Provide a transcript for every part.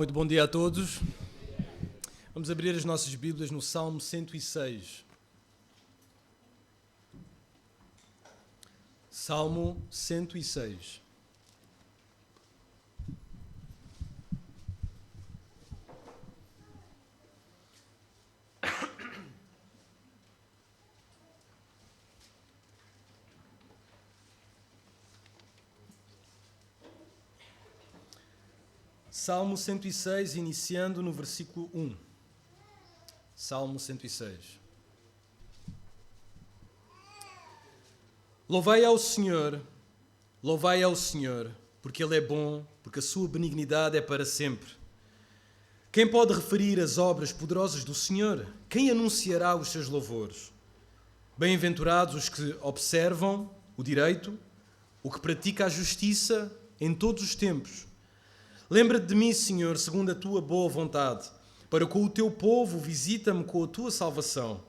Muito bom dia a todos. Vamos abrir as nossas Bíblias no Salmo 106. Salmo 106. Salmo 106, iniciando no versículo 1. Salmo 106. Louvai ao Senhor, porque Ele é bom, porque a sua benignidade é para sempre. Quem pode referir as obras poderosas do Senhor? Quem anunciará os seus louvores? Bem-aventurados os que observam o direito, o que pratica a justiça em todos os tempos. Lembra-te de mim, Senhor, segundo a tua boa vontade, para com o teu povo visita-me com a tua salvação,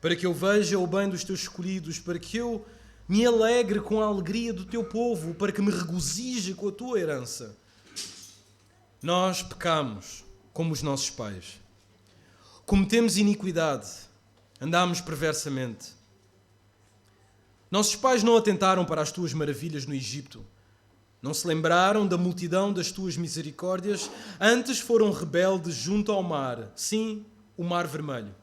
para que eu veja o bem dos teus escolhidos, para que eu me alegre com a alegria do teu povo, para que me regozije com a tua herança. Nós pecamos como os nossos pais. Cometemos iniquidade, andamos perversamente. Nossos pais não atentaram para as tuas maravilhas no Egito. Não se lembraram da multidão das tuas misericórdias, antes foram rebeldes junto ao mar, sim, o mar vermelho.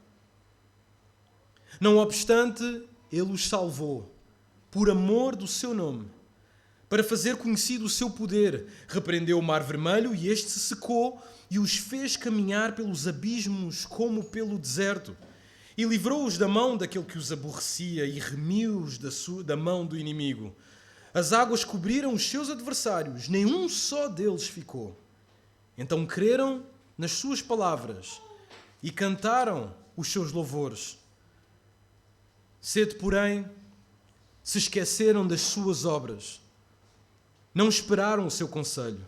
Não obstante, ele os salvou, por amor do seu nome, para fazer conhecido o seu poder. Repreendeu o mar vermelho e este se secou e os fez caminhar pelos abismos como pelo deserto. E livrou-os da mão daquele que os aborrecia e remiu-os da mão do inimigo. As águas cobriram os seus adversários, nenhum só deles ficou. Então creram nas suas palavras e cantaram os seus louvores. Cedo, porém, se esqueceram das suas obras. Não esperaram o seu conselho,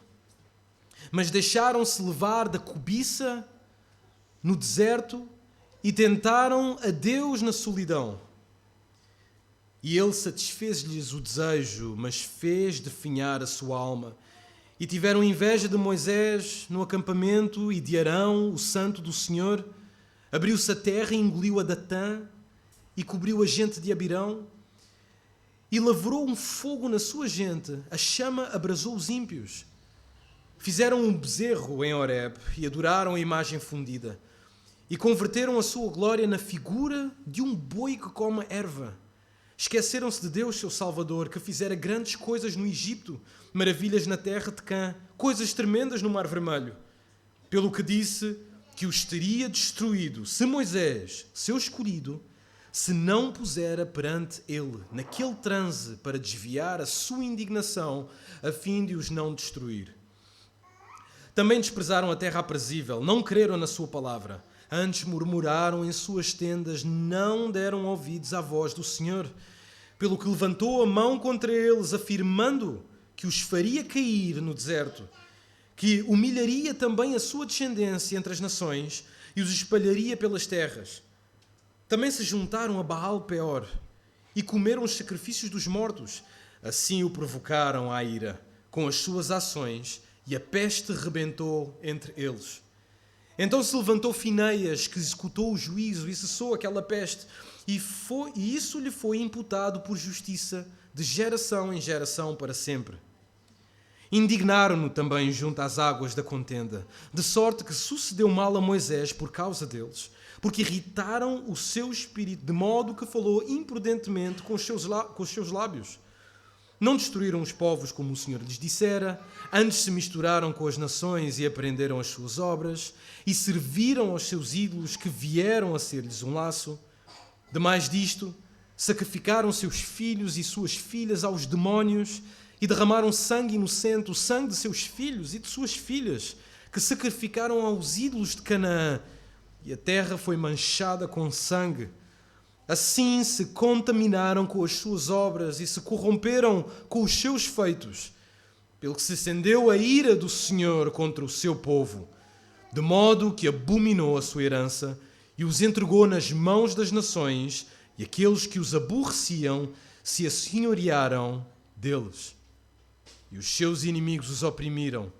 mas deixaram-se levar da cobiça no deserto e tentaram a Deus na solidão. E ele satisfez-lhes o desejo, mas fez definhar a sua alma. E tiveram inveja de Moisés no acampamento e de Arão, o santo do Senhor. Abriu-se a terra e engoliu a Datã e cobriu a gente de Abirão. E lavrou um fogo na sua gente, a chama abrasou os ímpios. Fizeram um bezerro em Horeb e adoraram a imagem fundida. E converteram a sua glória na figura de um boi que come erva. Esqueceram-se de Deus, seu Salvador, que fizera grandes coisas no Egito, maravilhas na terra de Cã, coisas tremendas no Mar Vermelho. Pelo que disse que os teria destruído, se Moisés, seu escolhido, se não pusera perante ele, naquele transe, para desviar a sua indignação, a fim de os não destruir. Também desprezaram a terra aprazível, não creram na sua palavra. Antes murmuraram em suas tendas, não deram ouvidos à voz do Senhor. Pelo que levantou a mão contra eles, afirmando que os faria cair no deserto, que humilharia também a sua descendência entre as nações e os espalharia pelas terras. Também se juntaram a Baal-Peor e comeram os sacrifícios dos mortos. Assim o provocaram à ira com as suas ações e a peste rebentou entre eles. Então se levantou Fineias, que executou o juízo e cessou aquela peste, e isso lhe foi imputado por justiça de geração em geração para sempre. Indignaram-no também junto às águas da contenda, de sorte que sucedeu mal a Moisés por causa deles, porque irritaram o seu espírito, de modo que falou imprudentemente com os seus lábios. Não destruíram os povos como o Senhor lhes dissera, antes se misturaram com as nações e aprenderam as suas obras, e serviram aos seus ídolos que vieram a ser-lhes um laço. Demais disto, sacrificaram seus filhos e suas filhas aos demónios e derramaram sangue inocente, o sangue de seus filhos e de suas filhas, que sacrificaram aos ídolos de Canaã, e a terra foi manchada com sangue. Assim se contaminaram com as suas obras e se corromperam com os seus feitos, pelo que se acendeu a ira do Senhor contra o seu povo, de modo que abominou a sua herança e os entregou nas mãos das nações, e aqueles que os aborreciam se assenhorearam deles. E os seus inimigos os oprimiram.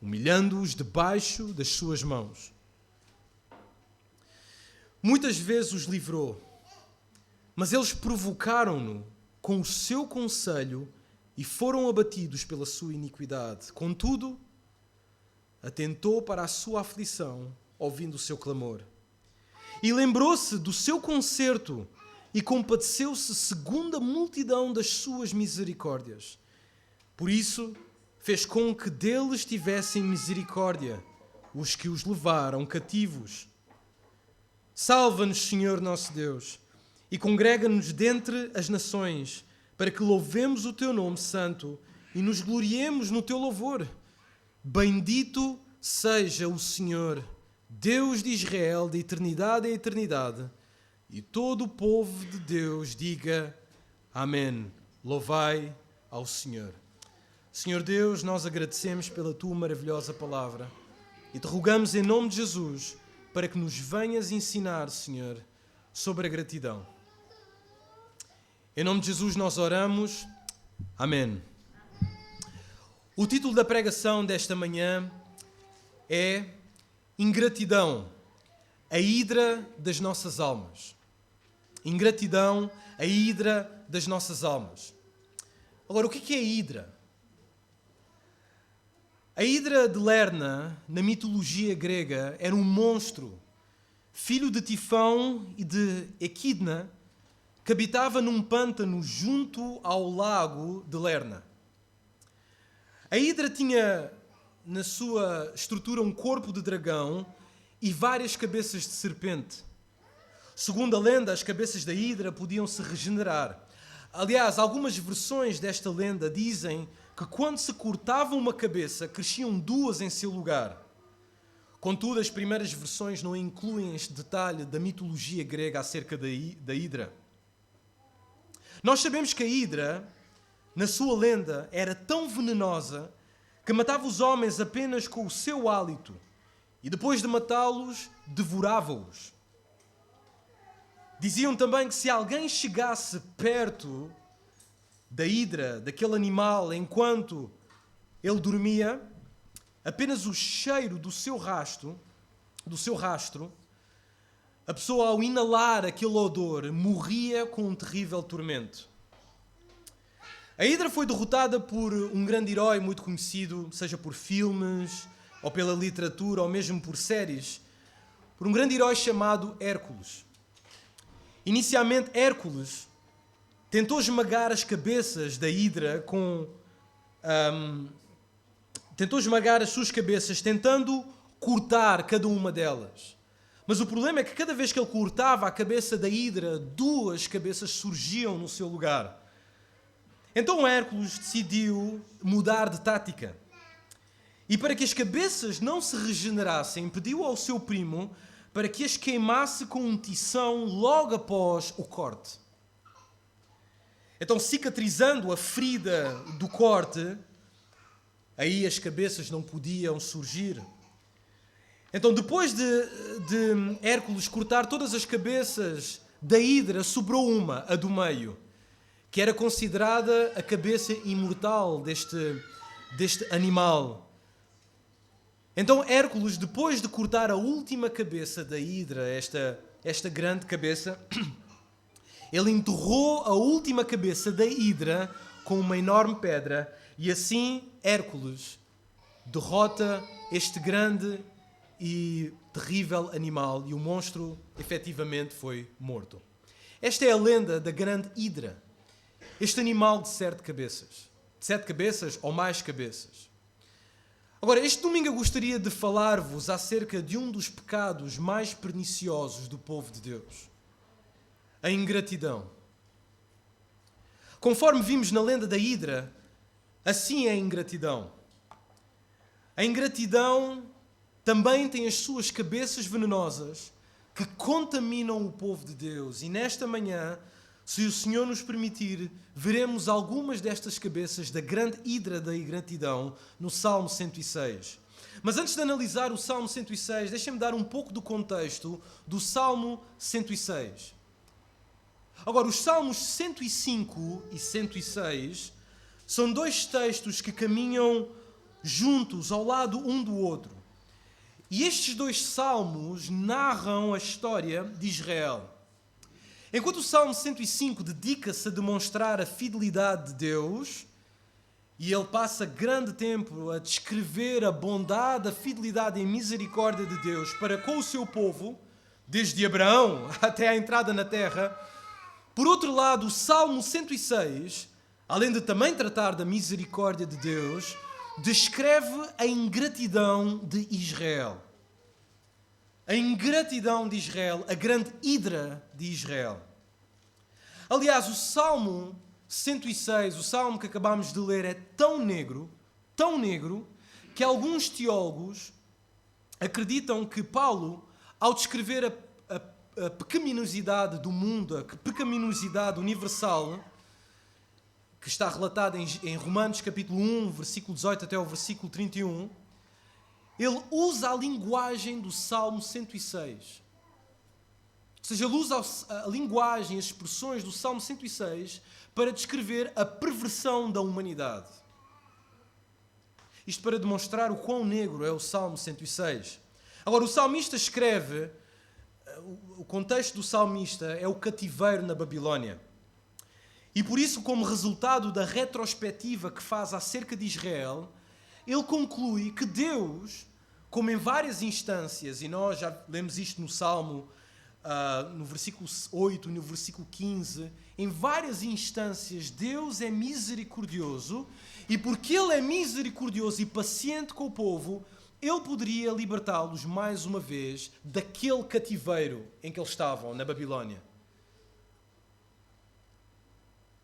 humilhando-os debaixo das suas mãos. Muitas vezes os livrou, mas eles provocaram-no com o seu conselho e foram abatidos pela sua iniquidade. Contudo, atentou para a sua aflição, ouvindo o seu clamor. E lembrou-se do seu concerto e compadeceu-se segundo a multidão das suas misericórdias. Por isso, fez com que deles tivessem misericórdia os que os levaram cativos. Salva-nos, Senhor nosso Deus, e congrega-nos dentre as nações, para que louvemos o teu nome santo e nos gloriemos no teu louvor. Bendito seja o Senhor, Deus de Israel, de eternidade a eternidade. E todo o povo de Deus diga amém. Louvai ao Senhor. Senhor Deus, nós agradecemos pela tua maravilhosa palavra e te rogamos em nome de Jesus para que nos venhas ensinar, Senhor, sobre a gratidão. Em nome de Jesus nós oramos. Amém. O título da pregação desta manhã é Ingratidão, a hidra das nossas almas. Ingratidão, a hidra das nossas almas. Agora, o que é a hidra? A hidra de Lerna, na mitologia grega, era um monstro, filho de Tifão e de Equidna, que habitava num pântano junto ao lago de Lerna. A hidra tinha na sua estrutura um corpo de dragão e várias cabeças de serpente. Segundo a lenda, as cabeças da hidra podiam se regenerar. Aliás, algumas versões desta lenda dizem que quando se cortava uma cabeça, cresciam duas em seu lugar. Contudo, as primeiras versões não incluem este detalhe da mitologia grega acerca da hidra. Nós sabemos que a hidra, na sua lenda, era tão venenosa que matava os homens apenas com o seu hálito e depois de matá-los, devorava-os. Diziam também que se alguém chegasse perto da hidra, daquele animal, enquanto ele dormia, apenas o cheiro do seu rastro, a pessoa ao inalar aquele odor morria com um terrível tormento. A hidra foi derrotada por um grande herói muito conhecido, seja por filmes, ou pela literatura, ou mesmo por séries, por um grande herói chamado Hércules. Inicialmente, Hércules tentou esmagar as cabeças da hidra tentou esmagar as suas cabeças, tentando cortar cada uma delas. Mas o problema é que cada vez que ele cortava a cabeça da hidra, duas cabeças surgiam no seu lugar. Então Hércules decidiu mudar de tática. E para que as cabeças não se regenerassem, pediu ao seu primo para que as queimasse com um tição logo após o corte. Então, cicatrizando a ferida do corte, aí as cabeças não podiam surgir. Então, depois de Hércules cortar todas as cabeças da hidra, sobrou uma, a do meio, que era considerada a cabeça imortal deste animal. Então Hércules, depois de cortar a última cabeça da hidra, esta grande cabeça, ele enterrou a última cabeça da hidra com uma enorme pedra e assim Hércules derrota este grande e terrível animal e o monstro efetivamente foi morto. Esta é a lenda da grande hidra, este animal de 7 cabeças ou mais cabeças. Agora, este domingo eu gostaria de falar-vos acerca de um dos pecados mais perniciosos do povo de Deus, a ingratidão. Conforme vimos na lenda da hidra, assim é a ingratidão. A ingratidão também tem as suas cabeças venenosas que contaminam o povo de Deus. E nesta manhã, se o Senhor nos permitir, veremos algumas destas cabeças da grande hidra da ingratidão no Salmo 106. Mas antes de analisar o Salmo 106, deixem-me dar um pouco do contexto do Salmo 106. Agora, os Salmos 105 e 106 são dois textos que caminham juntos, ao lado um do outro. E estes dois salmos narram a história de Israel. Enquanto o Salmo 105 dedica-se a demonstrar a fidelidade de Deus, e ele passa grande tempo a descrever a bondade, a fidelidade e a misericórdia de Deus para com o seu povo, desde Abraão até à entrada na terra. Por outro lado, o Salmo 106, além de também tratar da misericórdia de Deus, descreve a ingratidão de Israel. A ingratidão de Israel, a grande hidra de Israel. Aliás, o Salmo 106, o Salmo que acabamos de ler, é tão negro, que alguns teólogos acreditam que Paulo, ao descrever a pecaminosidade do mundo, a pecaminosidade universal, que está relatada em Romanos capítulo 1, versículo 18 até o versículo 31, ele usa a linguagem do Salmo 106. Ou seja, ele usa a linguagem, as expressões do Salmo 106 para descrever a perversão da humanidade. Isto para demonstrar o quão negro é o Salmo 106. Agora, o salmista escreve, o contexto do salmista é o cativeiro na Babilónia. E por isso, como resultado da retrospectiva que faz acerca de Israel, ele conclui que Deus, como em várias instâncias, e nós já lemos isto no Salmo, no versículo 8, no versículo 15, em várias instâncias Deus é misericordioso, e porque Ele é misericordioso e paciente com o povo, Ele poderia libertá-los mais uma vez daquele cativeiro em que eles estavam, na Babilónia.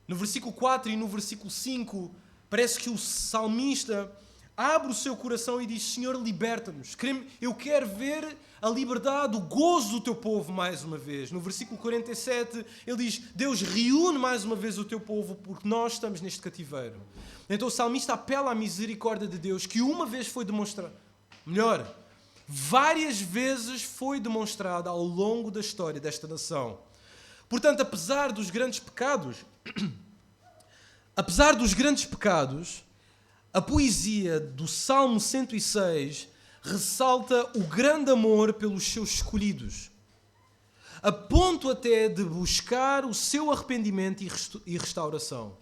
No versículo 4 e no versículo 5, parece que o salmista abre o seu coração e diz: Senhor, liberta-nos. Eu quero ver a liberdade, o gozo do teu povo mais uma vez. No versículo 47, ele diz: Deus, reúne mais uma vez o teu povo, porque nós estamos neste cativeiro. Então o salmista apela à misericórdia de Deus, que uma vez foi demonstrada, várias vezes foi demonstrada ao longo da história desta nação. Portanto, apesar dos grandes pecados, a poesia do Salmo 106 ressalta o grande amor pelos seus escolhidos, a ponto até de buscar o seu arrependimento e restauração.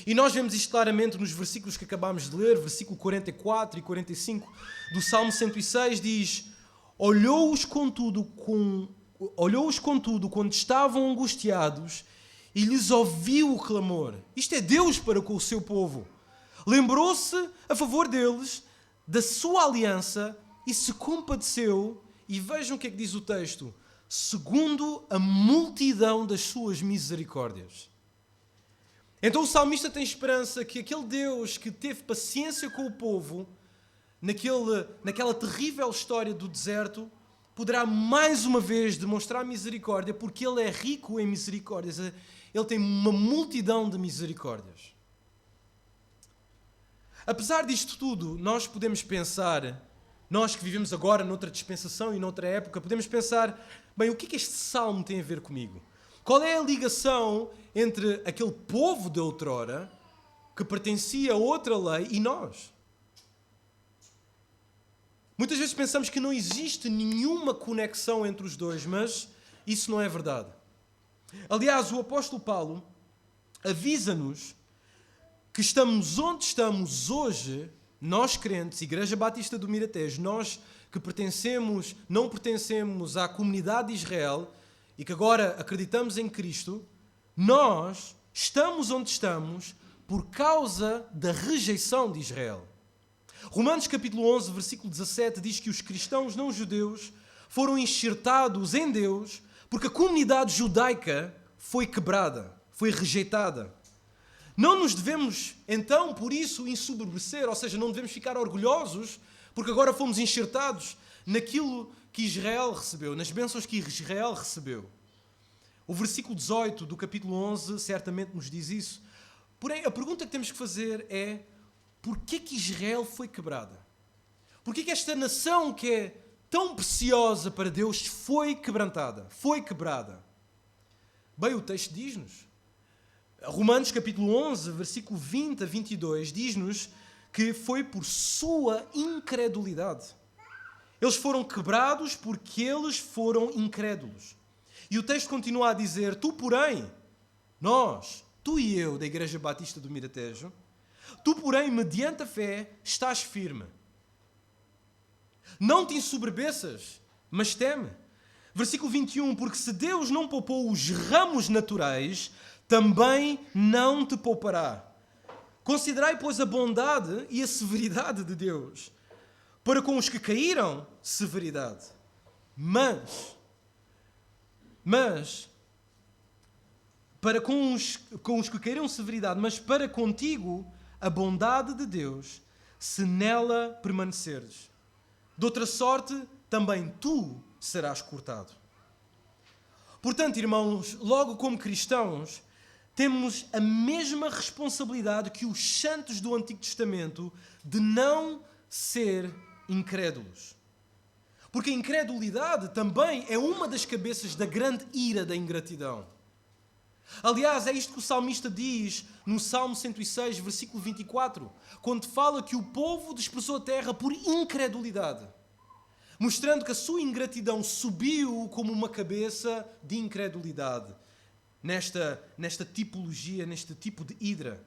E nós vemos isto claramente nos versículos que acabámos de ler, versículo 44 e 45 do Salmo 106, diz: Olhou-os contudo quando estavam angustiados e lhes ouviu o clamor. Isto é Deus para com o seu povo. Lembrou-se a favor deles da sua aliança e se compadeceu. E vejam o que é que diz o texto: segundo a multidão das suas misericórdias. Então o salmista tem esperança que aquele Deus que teve paciência com o povo naquela terrível história do deserto poderá mais uma vez demonstrar misericórdia, porque Ele é rico em misericórdias. Ele tem uma multidão de misericórdias. Apesar disto tudo, nós podemos pensar, nós que vivemos agora noutra dispensação e noutra época, podemos pensar: bem, o que é que este salmo tem a ver comigo? Qual é a ligação entre aquele povo de outrora, que pertencia a outra lei, e nós? Muitas vezes pensamos que não existe nenhuma conexão entre os dois, mas isso não é verdade. Aliás, o apóstolo Paulo avisa-nos que estamos onde estamos hoje, nós crentes, Igreja Batista do Miratejo, nós que não pertencemos à comunidade de Israel e que agora acreditamos em Cristo, nós estamos onde estamos por causa da rejeição de Israel. Romanos capítulo 11, versículo 17 diz que os cristãos não judeus foram enxertados em Deus porque a comunidade judaica foi quebrada, foi rejeitada. Não nos devemos, então, por isso, ensoberbecer, ou seja, não devemos ficar orgulhosos porque agora fomos enxertados naquilo que Israel recebeu, nas bênçãos que Israel recebeu. O versículo 18 do capítulo 11 certamente nos diz isso. Porém, a pergunta que temos que fazer é: porquê que Israel foi quebrada? Porquê que esta nação que é tão preciosa para Deus foi quebrantada, foi quebrada? Bem, o texto diz-nos. Romanos capítulo 11, versículo 20 a 22, diz-nos que foi por sua incredulidade. Eles foram quebrados porque eles foram incrédulos. E o texto continua a dizer: tu, porém, nós, tu e eu, da Igreja Batista do Miratejo, tu, porém, mediante a fé, estás firme. Não te ensoberbeças, mas teme. Versículo 21, porque se Deus não poupou os ramos naturais, também não te poupará. Considerai, pois, a bondade e a severidade de Deus. Para com os que caíram, severidade. Mas, para com os que caíram, severidade, mas para contigo, a bondade de Deus, se nela permaneceres. De outra sorte, também tu serás cortado. Portanto, irmãos, logo como cristãos, temos a mesma responsabilidade que os santos do Antigo Testamento de não ser incrédulos. Porque a incredulidade também é uma das cabeças da grande ira da ingratidão. Aliás, é isto que o salmista diz no Salmo 106, versículo 24, quando fala que o povo desprezou a terra por incredulidade, mostrando que a sua ingratidão subiu como uma cabeça de incredulidade nesta tipologia, neste tipo de hidra.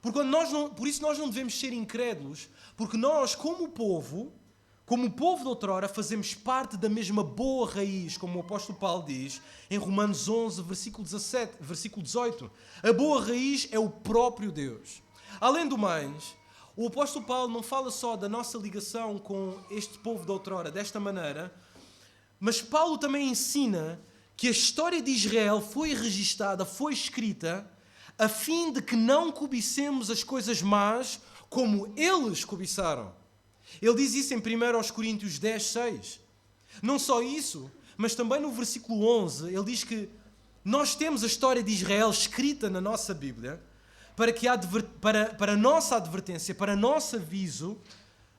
Por isso nós não devemos ser incrédulos, porque nós, como povo de outrora, fazemos parte da mesma boa raiz, como o apóstolo Paulo diz em Romanos 11, versículo 18. A boa raiz é o próprio Deus. Além do mais, o apóstolo Paulo não fala só da nossa ligação com este povo de outrora desta maneira, mas Paulo também ensina que a história de Israel foi registada, foi escrita, a fim de que não cobicemos as coisas más como eles cobiçaram. Ele diz isso em 1 Coríntios 10, 6. Não só isso, mas também no versículo 11, ele diz que nós temos a história de Israel escrita na nossa Bíblia para a nossa advertência, para nosso aviso,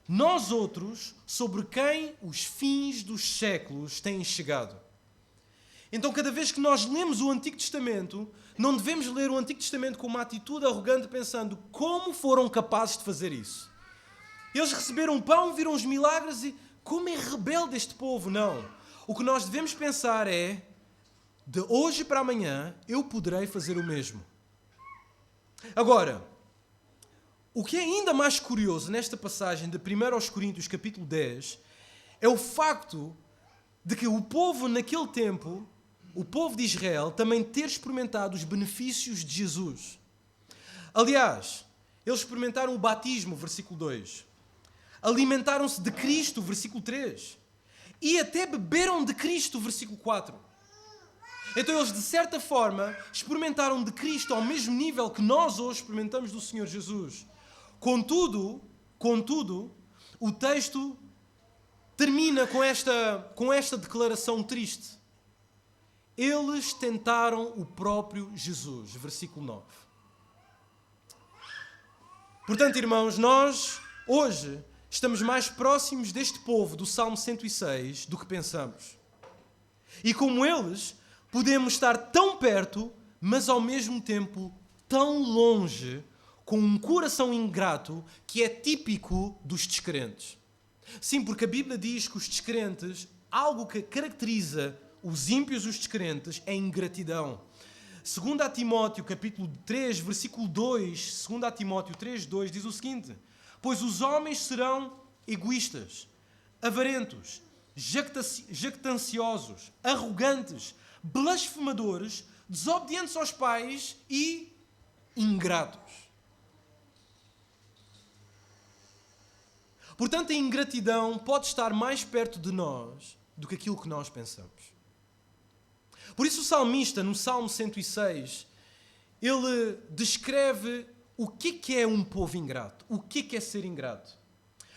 nós outros, sobre quem os fins dos séculos têm chegado. Então, cada vez que nós lemos o Antigo Testamento, não devemos ler o Antigo Testamento com uma atitude arrogante, pensando como foram capazes de fazer isso. Eles receberam pão, viram os milagres e como é rebelde este povo. Não. O que nós devemos pensar é, de hoje para amanhã, eu poderei fazer o mesmo. Agora, o que é ainda mais curioso nesta passagem de 1 Coríntios capítulo 10 é o facto de que o povo naquele tempo, o povo de Israel, também ter experimentado os benefícios de Jesus. Aliás, eles experimentaram o batismo, versículo 2. Alimentaram-se de Cristo, versículo 3. E até beberam de Cristo, versículo 4. Então eles, de certa forma, experimentaram de Cristo ao mesmo nível que nós hoje experimentamos do Senhor Jesus. Contudo, o texto termina com esta declaração triste. Eles tentaram o próprio Jesus, versículo 9. Portanto, irmãos, nós, hoje, estamos mais próximos deste povo do Salmo 106 do que pensamos. E como eles, podemos estar tão perto, mas ao mesmo tempo tão longe, com um coração ingrato que é típico dos descrentes. Sim, porque a Bíblia diz que os descrentes, algo que caracteriza os ímpios, os descrentes, é ingratidão. 2 Timóteo, capítulo 3, versículo 2, 2 Timóteo 3, 2, diz o seguinte: pois os homens serão egoístas, avarentos, jactanciosos, arrogantes, blasfemadores, desobedientes aos pais e ingratos. Portanto, a ingratidão pode estar mais perto de nós do que aquilo que nós pensamos. Por isso o salmista, no Salmo 106, ele descreve o que é um povo ingrato, o que é ser ingrato.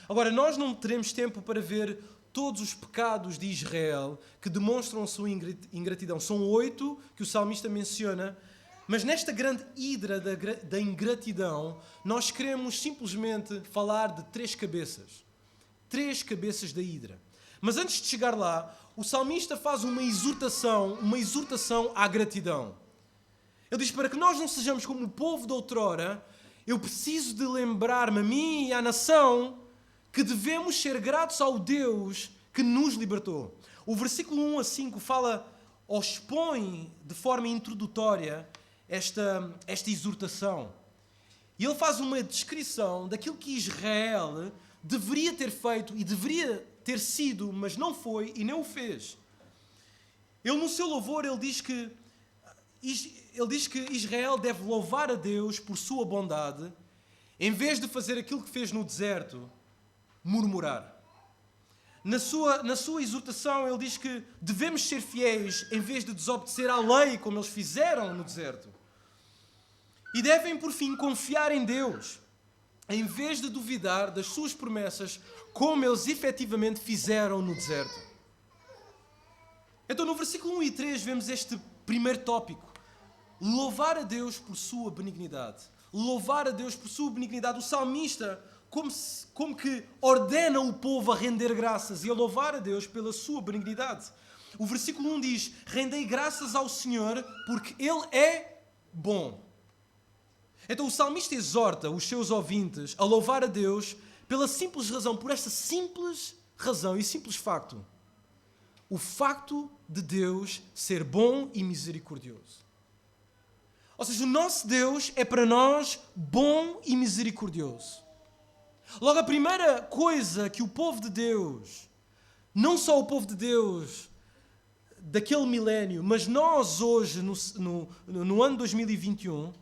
Agora, nós não teremos tempo para ver todos os pecados de Israel que demonstram a sua ingratidão. São 8 que o salmista menciona, mas nesta grande hidra da ingratidão, nós queremos simplesmente falar de 3 cabeças. 3 cabeças da hidra. Mas antes de chegar lá, o salmista faz uma exortação à gratidão. Ele diz, para que nós não sejamos como o povo de outrora, eu preciso de lembrar-me a mim e à nação que devemos ser gratos ao Deus que nos libertou. O versículo 1 a 5 fala ou expõe de forma introdutória esta exortação. E ele faz uma descrição daquilo que Israel deveria ter feito e deveria ter sido, mas não foi e nem o fez. Ele, no seu louvor, ele diz que Israel deve louvar a Deus por sua bondade, em vez de fazer aquilo que fez no deserto, murmurar. Na sua exortação, ele diz que devemos ser fiéis em vez de desobedecer à lei, como eles fizeram no deserto. E devem, por fim, confiar em Deus, em vez de duvidar das suas promessas, como eles efetivamente fizeram no deserto. Então, no versículo 1 e 3, vemos este primeiro tópico. Louvar a Deus por sua benignidade. Louvar a Deus por sua benignidade. O salmista, como que ordena o povo a render graças e a louvar a Deus pela sua benignidade. O versículo 1 diz: rendei graças ao Senhor porque Ele é bom. Então o salmista exorta os seus ouvintes a louvar a Deus pela simples razão, por esta simples razão e simples facto. O facto de Deus ser bom e misericordioso. Ou seja, o nosso Deus é para nós bom e misericordioso. Logo, a primeira coisa que o povo de Deus, não só o povo de Deus daquele milénio, mas nós hoje, no ano 2021,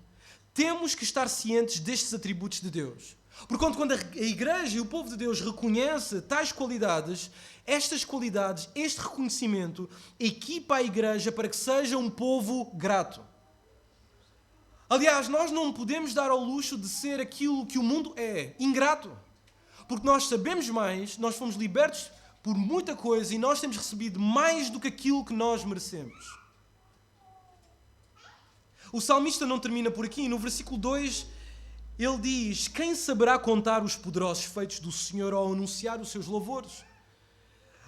temos que estar cientes destes atributos de Deus. Porquanto, quando a igreja e o povo de Deus reconhece tais qualidades, estas qualidades, este reconhecimento, equipa a igreja para que seja um povo grato. Aliás, nós não podemos dar ao luxo de ser aquilo que o mundo é, ingrato. Porque nós sabemos mais, nós fomos libertos por muita coisa e nós temos recebido mais do que aquilo que nós merecemos. O salmista não termina por aqui. No versículo 2, ele diz: quem saberá contar os poderosos feitos do Senhor ao anunciar os seus louvores?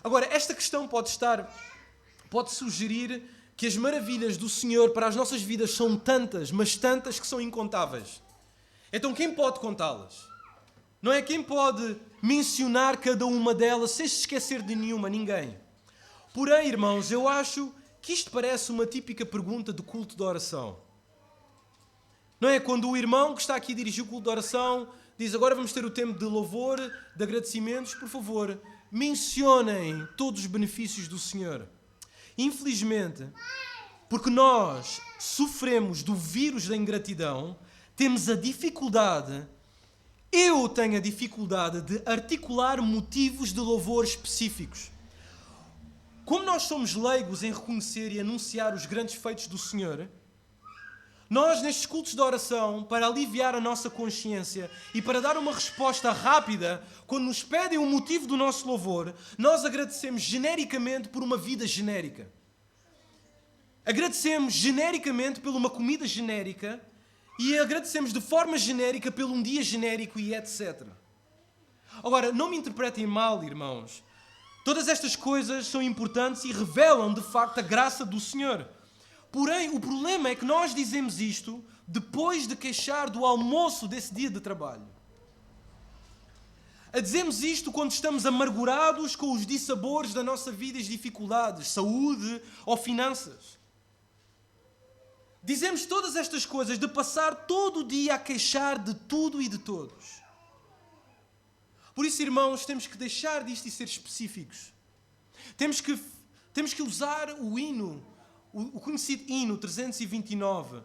Agora, esta questão pode sugerir que as maravilhas do Senhor para as nossas vidas são tantas, mas tantas que são incontáveis. Então quem pode contá-las? Não é quem pode mencionar cada uma delas sem se esquecer de nenhuma? Ninguém. Porém, irmãos, eu acho que isto parece uma típica pergunta de culto de oração. Não é? Quando o irmão que está aqui a dirigir o culto de oração diz: agora vamos ter o tempo de louvor, de agradecimentos, por favor, mencionem todos os benefícios do Senhor. Infelizmente, porque nós sofremos do vírus da ingratidão, temos a dificuldade, eu tenho a dificuldade de articular motivos de louvor específicos. Como nós somos leigos em reconhecer e anunciar os grandes feitos do Senhor, nós, nestes cultos de oração, para aliviar a nossa consciência e para dar uma resposta rápida, quando nos pedem o motivo do nosso louvor, nós agradecemos genericamente por uma vida genérica. Agradecemos genericamente por uma comida genérica e agradecemos de forma genérica por um dia genérico e etc. Agora, não me interpretem mal, irmãos. Todas estas coisas são importantes e revelam, de facto, a graça do Senhor. Porém, o problema é que nós dizemos isto depois de queixar do almoço desse dia de trabalho. Dizemos isto quando estamos amargurados com os dissabores da nossa vida e as dificuldades, saúde ou finanças. Dizemos todas estas coisas de passar todo o dia a queixar de tudo e de todos. Por isso, irmãos, temos que deixar disto e ser específicos. Temos que usar o hino, o conhecido hino 329,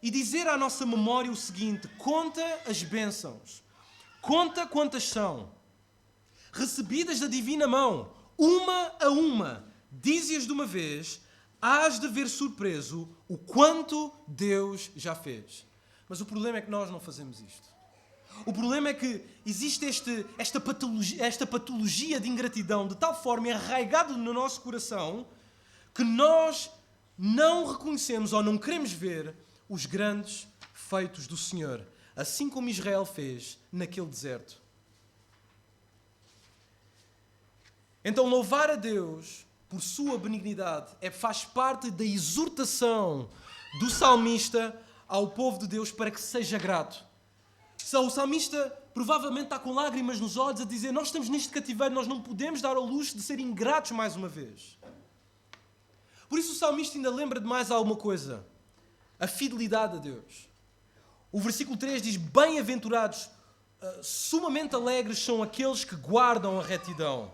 e dizer à nossa memória o seguinte: conta as bênçãos, conta quantas são, recebidas da divina mão, uma a uma, dize-as de uma vez, hás de ver surpreso o quanto Deus já fez. Mas o problema é que nós não fazemos isto. O problema é que existe esta patologia de ingratidão de tal forma arraigada no nosso coração que nós não reconhecemos ou não queremos ver os grandes feitos do Senhor, assim como Israel fez naquele deserto. Então, louvar a Deus por sua benignidade faz parte da exortação do salmista ao povo de Deus para que seja grato. O salmista provavelmente está com lágrimas nos olhos a dizer: nós estamos neste cativeiro, nós não podemos dar ao luxo de ser ingratos mais uma vez. Por isso o salmista ainda lembra de mais alguma coisa: a fidelidade a Deus. O versículo 3 diz: bem-aventurados, sumamente alegres são aqueles que guardam a retidão,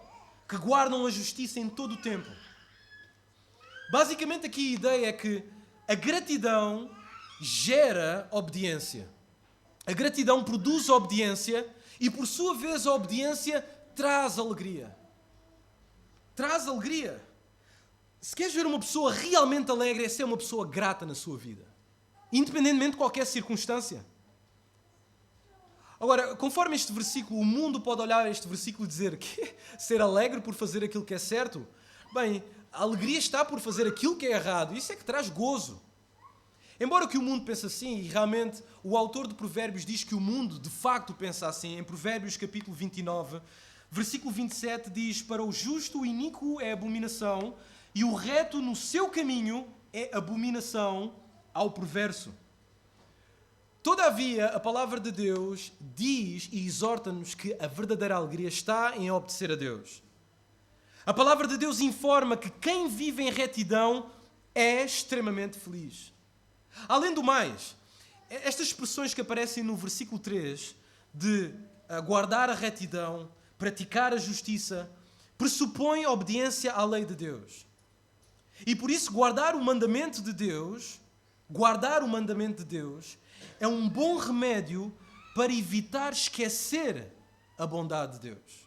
que guardam a justiça em todo o tempo. Basicamente aqui a ideia é que a gratidão gera obediência. A gratidão produz obediência e, por sua vez, a obediência traz alegria. Traz alegria. Se queres ver uma pessoa realmente alegre, é ser uma pessoa grata na sua vida, independentemente de qualquer circunstância. Agora, conforme este versículo, o mundo pode olhar este versículo e dizer que ser alegre por fazer aquilo que é certo. Bem, a alegria está por fazer aquilo que é errado. Isso é que traz gozo. Embora que o mundo pense assim, e realmente o autor de Provérbios diz que o mundo de facto pensa assim, em Provérbios capítulo 29, versículo 27 diz: para o justo o iníquo é abominação, e o reto no seu caminho é abominação ao perverso. Todavia, a palavra de Deus diz e exorta-nos que a verdadeira alegria está em obedecer a Deus. A palavra de Deus informa que quem vive em retidão é extremamente feliz. Além do mais, estas expressões que aparecem no versículo 3 de guardar a retidão, praticar a justiça, pressupõem obediência à lei de Deus. E por isso guardar o mandamento de Deus é um bom remédio para evitar esquecer a bondade de Deus.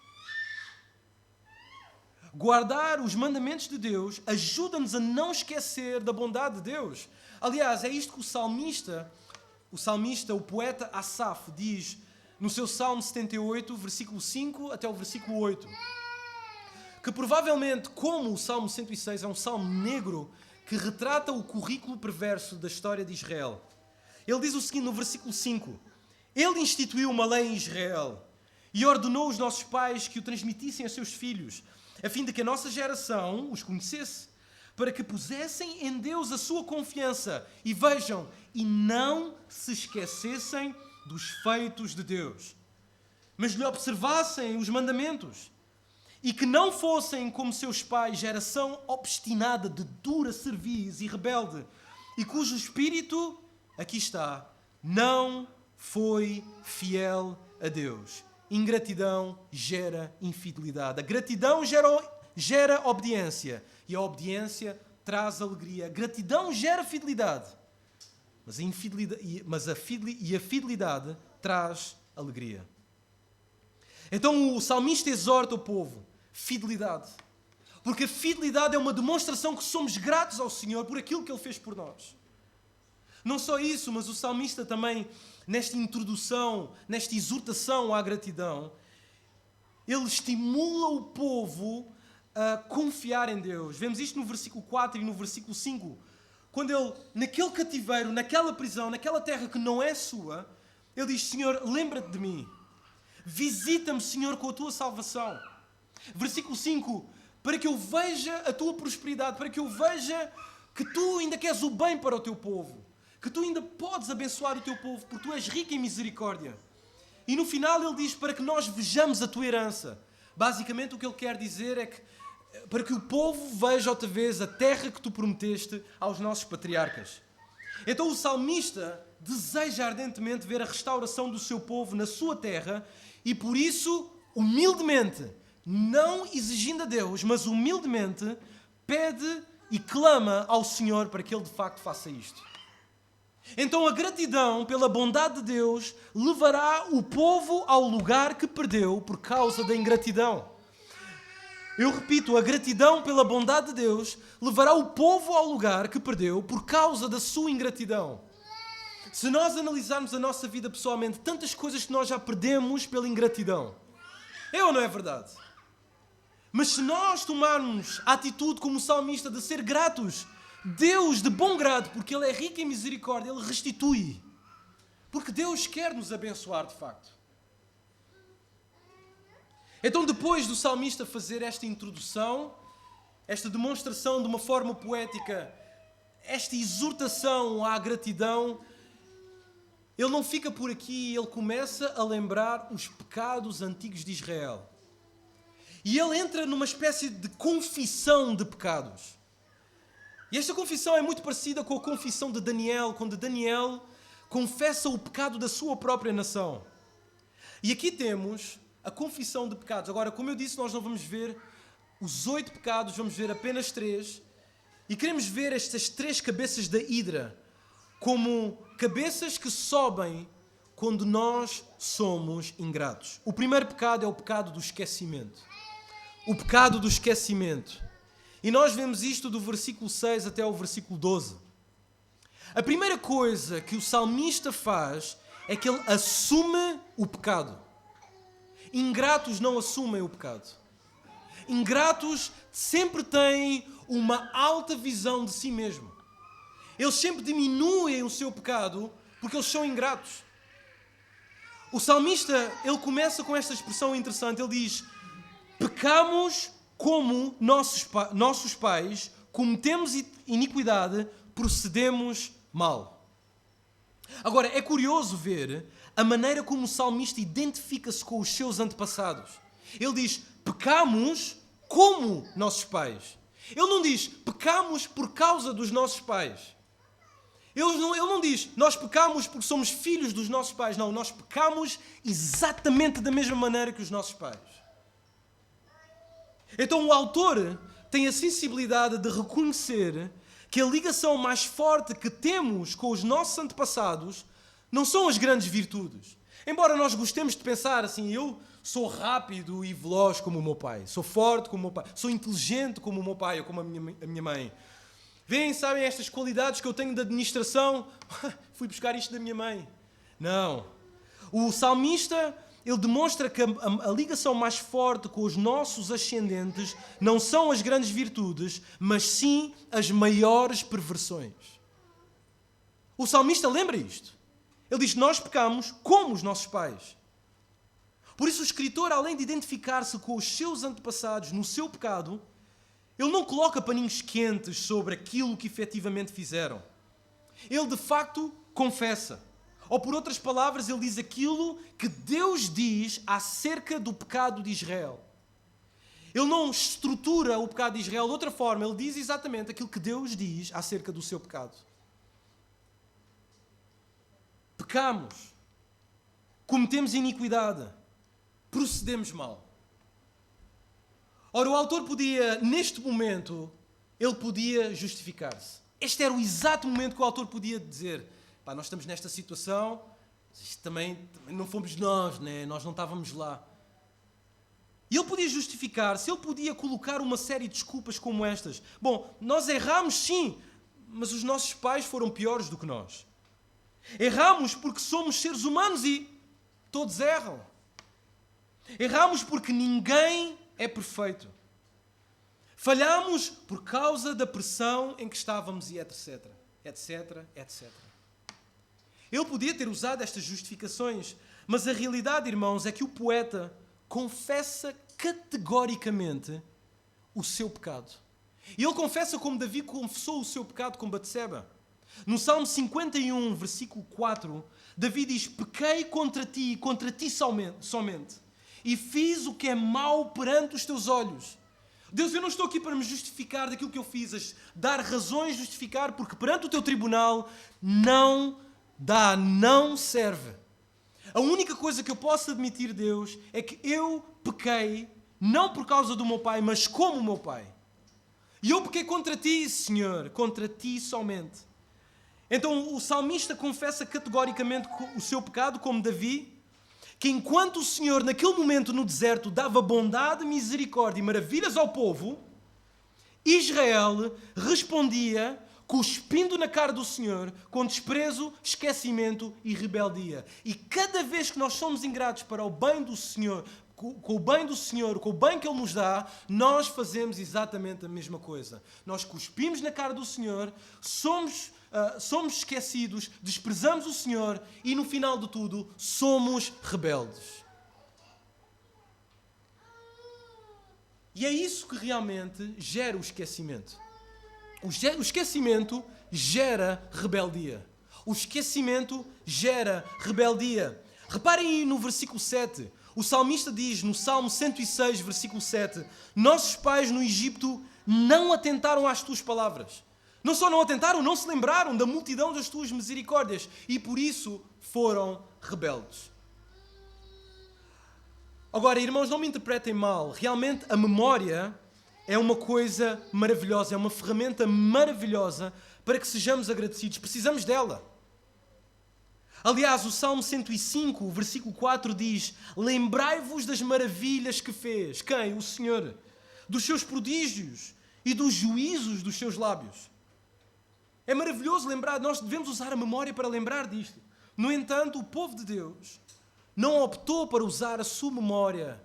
Guardar os mandamentos de Deus ajuda-nos a não esquecer da bondade de Deus. Aliás, é isto que o poeta Asaf diz no seu Salmo 78, versículo 5 até o versículo 8. Que provavelmente, como o Salmo 106, é um salmo negro que retrata o currículo perverso da história de Israel. Ele diz o seguinte no versículo 5. Ele instituiu uma lei em Israel e ordenou aos nossos pais que o transmitissem a seus filhos, a fim de que a nossa geração os conhecesse, para que pusessem em Deus a sua confiança e vejam, e não se esquecessem dos feitos de Deus, mas lhe observassem os mandamentos, e que não fossem como seus pais, geração obstinada de dura cerviz e rebelde, e cujo espírito, aqui está, não foi fiel a Deus. Ingratidão gera infidelidade. A gratidão gera obediência. E a obediência traz alegria. A gratidão gera fidelidade. Mas a fidelidade traz alegria. Então o salmista exorta o povo. Fidelidade. Porque a fidelidade é uma demonstração que somos gratos ao Senhor por aquilo que Ele fez por nós. Não só isso, mas o salmista também, nesta introdução, nesta exortação à gratidão, ele estimula o povo a confiar em Deus. Vemos isto no versículo 4 e no versículo 5. Quando ele, naquele cativeiro, naquela prisão, naquela terra que não é sua, ele diz: Senhor, lembra-te de mim. Visita-me, Senhor, com a tua salvação. Versículo 5. Para que eu veja a tua prosperidade, para que eu veja que tu ainda queres o bem para o teu povo. Que tu ainda podes abençoar o teu povo, porque tu és rico em misericórdia. E no final ele diz para que nós vejamos a tua herança. Basicamente o que ele quer dizer é que para que o povo veja outra vez a terra que tu prometeste aos nossos patriarcas. Então o salmista deseja ardentemente ver a restauração do seu povo na sua terra e por isso, humildemente, não exigindo a Deus, mas humildemente, pede e clama ao Senhor para que Ele de facto faça isto. Então a gratidão pela bondade de Deus levará o povo ao lugar que perdeu por causa da ingratidão. Eu repito, a gratidão pela bondade de Deus levará o povo ao lugar que perdeu por causa da sua ingratidão. Se nós analisarmos a nossa vida pessoalmente, tantas coisas que nós já perdemos pela ingratidão. É ou não é verdade? Mas se nós tomarmos a atitude como o salmista de ser gratos, Deus, de bom grado, porque Ele é rico em misericórdia, Ele restitui. Porque Deus quer nos abençoar de facto. Então, depois do salmista fazer esta introdução, esta demonstração de uma forma poética, esta exortação à gratidão, ele não fica por aqui, ele começa a lembrar os pecados antigos de Israel. E ele entra numa espécie de confissão de pecados. E esta confissão é muito parecida com a confissão de Daniel, quando Daniel confessa o pecado da sua própria nação. E aqui temos a confissão de pecados. Agora, como eu disse, nós não vamos ver os 8 pecados, vamos ver apenas 3. E queremos ver estas 3 cabeças da hidra como cabeças que sobem quando nós somos ingratos. O primeiro pecado é o pecado do esquecimento. O pecado do esquecimento. E nós vemos isto do versículo 6 até ao versículo 12. A primeira coisa que o salmista faz é que ele assume o pecado. Ingratos não assumem o pecado. Ingratos sempre têm uma alta visão de si mesmo. Eles sempre diminuem o seu pecado porque eles são ingratos. O salmista, ele começa com esta expressão interessante. Ele diz: pecamos como nossos pais, cometemos iniquidade, procedemos mal. Agora, é curioso ver a maneira como o salmista identifica-se com os seus antepassados. Ele diz: pecamos como nossos pais. Ele não diz: pecamos por causa dos nossos pais. Ele não diz: nós pecamos porque somos filhos dos nossos pais. Não, nós pecamos exatamente da mesma maneira que os nossos pais. Então o autor tem a sensibilidade de reconhecer que a ligação mais forte que temos com os nossos antepassados não são as grandes virtudes. Embora nós gostemos de pensar assim: eu sou rápido e veloz como o meu pai, sou forte como o meu pai, sou inteligente como o meu pai ou como a minha mãe. Veem, sabem estas qualidades que eu tenho de administração? Fui buscar isto da minha mãe. Não. O salmista, ele demonstra que a ligação mais forte com os nossos ascendentes não são as grandes virtudes, mas sim as maiores perversões. O salmista lembra isto. Ele diz: nós pecamos como os nossos pais. Por isso o escritor, além de identificar-se com os seus antepassados no seu pecado, ele não coloca paninhos quentes sobre aquilo que efetivamente fizeram. Ele de facto confessa. Ou por outras palavras, ele diz aquilo que Deus diz acerca do pecado de Israel. Ele não estrutura o pecado de Israel de outra forma. Ele diz exatamente aquilo que Deus diz acerca do seu pecado. Pecamos. Cometemos iniquidade. Procedemos mal. Ora, o autor podia, neste momento, ele podia justificar-se. Este era o exato momento que o autor podia dizer: pá, nós estamos nesta situação, isto também não fomos nós, né? Nós não estávamos lá. E ele podia justificar-se, ele podia colocar uma série de desculpas como estas. Bom, nós erramos sim, mas os nossos pais foram piores do que nós. Erramos porque somos seres humanos e todos erram. Erramos porque ninguém é perfeito. Falhamos por causa da pressão em que estávamos e etc, etc, etc. Ele podia ter usado estas justificações, mas a realidade, irmãos, é que o poeta confessa categoricamente o seu pecado. E ele confessa como Davi confessou o seu pecado com Batseba. No Salmo 51, versículo 4, Davi diz: pequei contra ti somente, e fiz o que é mau perante os teus olhos. Deus, eu não estou aqui para me justificar daquilo que eu fiz, dar razões, justificar, porque perante o teu tribunal não serve. A única coisa que eu posso admitir, Deus, é que eu pequei, não por causa do meu pai, mas como o meu pai. E eu pequei contra ti, Senhor, contra ti somente. Então o salmista confessa categoricamente o seu pecado, como Davi, que enquanto o Senhor, naquele momento no deserto, dava bondade, misericórdia e maravilhas ao povo, Israel respondia cuspindo na cara do Senhor com desprezo, esquecimento e rebeldia. E cada vez que nós somos ingratos para o bem do Senhor, com o bem do Senhor, com o bem que Ele nos dá, nós fazemos exatamente a mesma coisa. Nós cuspimos na cara do Senhor, somos esquecidos, desprezamos o Senhor e, no final de tudo, somos rebeldes. E é isso que realmente gera o esquecimento. O esquecimento gera rebeldia. O esquecimento gera rebeldia. Reparem aí no versículo 7. O salmista diz no Salmo 106, versículo 7, nossos pais no Egito não atentaram às tuas palavras. Não só não atentaram, não se lembraram da multidão das tuas misericórdias e por isso foram rebeldes. Agora, irmãos, não me interpretem mal. Realmente a memória é uma coisa maravilhosa, é uma ferramenta maravilhosa para que sejamos agradecidos. Precisamos dela. Aliás, o Salmo 105, versículo 4 diz: lembrai-vos das maravilhas que fez. Quem? O Senhor. Dos seus prodígios e dos juízos dos seus lábios. É maravilhoso lembrar, nós devemos usar a memória para lembrar disto. No entanto, o povo de Deus não optou para usar a sua memória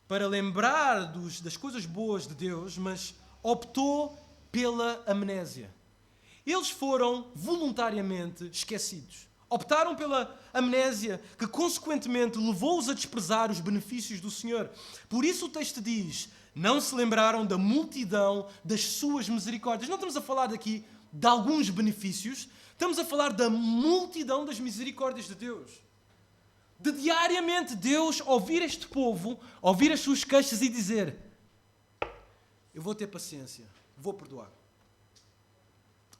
para lembrar das coisas boas de Deus, mas optou pela amnésia. Eles foram voluntariamente esquecidos. Optaram pela amnésia, que consequentemente levou-os a desprezar os benefícios do Senhor. Por isso o texto diz, não se lembraram da multidão das suas misericórdias. Não estamos a falar daqui de alguns benefícios, estamos a falar da multidão das misericórdias de Deus. De diariamente Deus ouvir este povo, ouvir as suas queixas e dizer, eu vou ter paciência, vou perdoar.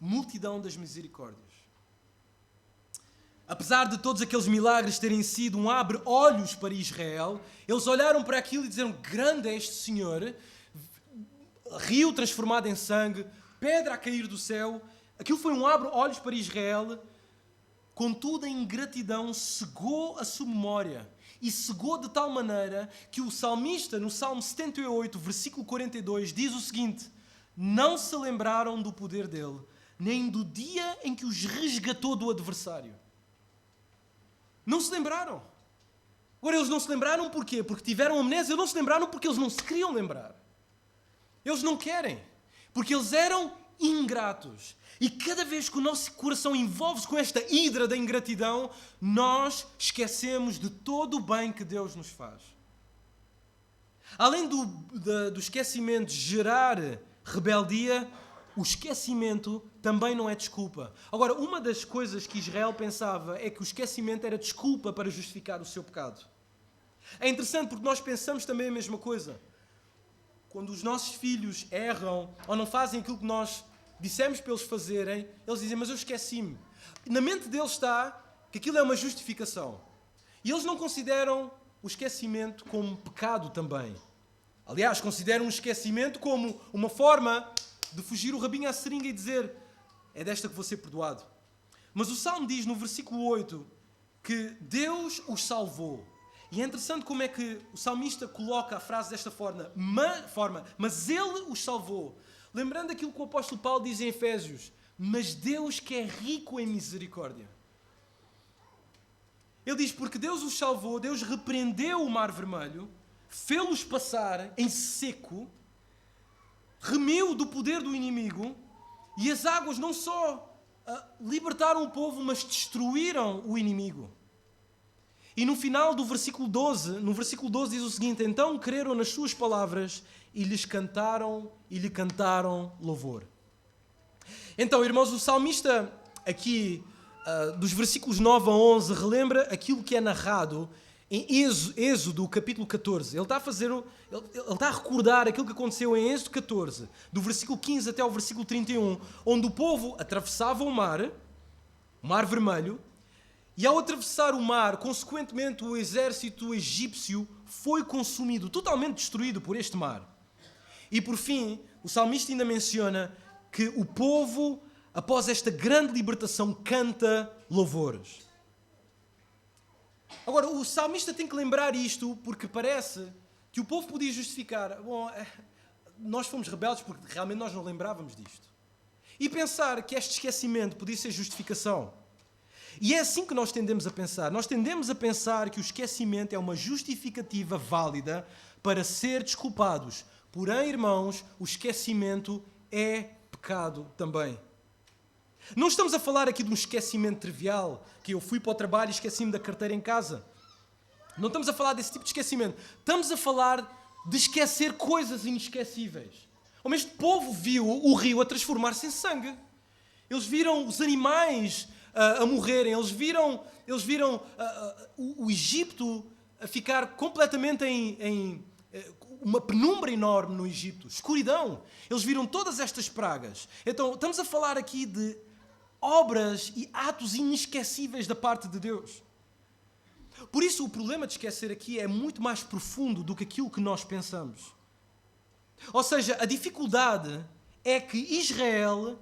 Multidão das misericórdias. Apesar de todos aqueles milagres terem sido um abre-olhos para Israel, eles olharam para aquilo e disseram, grande é este Senhor, rio transformado em sangue, pedra a cair do céu. Aquilo foi um abre-olhos para Israel. Contudo, a ingratidão cegou a sua memória e cegou de tal maneira que o salmista, no Salmo 78, versículo 42, diz o seguinte, não se lembraram do poder dele, nem do dia em que os resgatou do adversário. Não se lembraram. Agora, eles não se lembraram porquê? Porque tiveram amnésia. Eles não se lembraram porque eles não se queriam lembrar. Eles não querem. Porque eles eram ingratos. E cada vez que o nosso coração envolve-se com esta hidra da ingratidão, nós esquecemos de todo o bem que Deus nos faz. Além do esquecimento gerar rebeldia, o esquecimento também não é desculpa. Agora, uma das coisas que Israel pensava é que o esquecimento era desculpa para justificar o seu pecado. É interessante porque nós pensamos também a mesma coisa. Quando os nossos filhos erram ou não fazem aquilo que nós dissemos para eles fazerem, eles dizem, mas eu esqueci-me. Na mente deles está que aquilo é uma justificação. E eles não consideram o esquecimento como pecado também. Aliás, consideram o esquecimento como uma forma de fugir o rabinho à seringa e dizer, é desta que vou ser perdoado. Mas o Salmo diz no versículo 8 que Deus os salvou. E é interessante como é que o salmista coloca a frase desta forma, mas Ele os salvou. Lembrando aquilo que o apóstolo Paulo diz em Efésios, mas Deus que é rico em misericórdia. Ele diz, porque Deus os salvou, Deus repreendeu o mar vermelho, fê-los passar em seco, remiu do poder do inimigo, e as águas não só libertaram o povo, mas destruíram o inimigo. E no final do versículo 12, no versículo 12 diz o seguinte, então creram nas suas palavras e lhe cantaram louvor. Então, irmãos, o salmista aqui, dos versículos 9 a 11, relembra aquilo que é narrado em Êxodo, capítulo 14. Ele está a recordar aquilo que aconteceu em Êxodo 14, do versículo 15 até ao versículo 31, onde o povo atravessava o mar vermelho, e ao atravessar o mar, consequentemente o exército egípcio foi consumido, totalmente destruído por este mar. E por fim, o salmista ainda menciona que o povo, após esta grande libertação, canta louvores. Agora, o salmista tem que lembrar isto porque parece que o povo podia justificar, bom, nós fomos rebeldes porque realmente nós não lembrávamos disto. E pensar que este esquecimento podia ser justificação. E é assim que nós tendemos a pensar. Nós tendemos a pensar que o esquecimento é uma justificativa válida para ser desculpados. Porém, irmãos, o esquecimento é pecado também. Não estamos a falar aqui de um esquecimento trivial, que eu fui para o trabalho e esqueci-me da carteira em casa. Não estamos a falar desse tipo de esquecimento. Estamos a falar de esquecer coisas inesquecíveis. Como este povo viu o rio a transformar-se em sangue. Eles viram os animais a morrerem, eles viram o Egito a ficar completamente em uma penumbra enorme no Egito, escuridão. Eles viram todas estas pragas. Então, estamos a falar aqui de obras e atos inesquecíveis da parte de Deus. Por isso, o problema de esquecer aqui é muito mais profundo do que aquilo que nós pensamos. Ou seja, a dificuldade é que Israel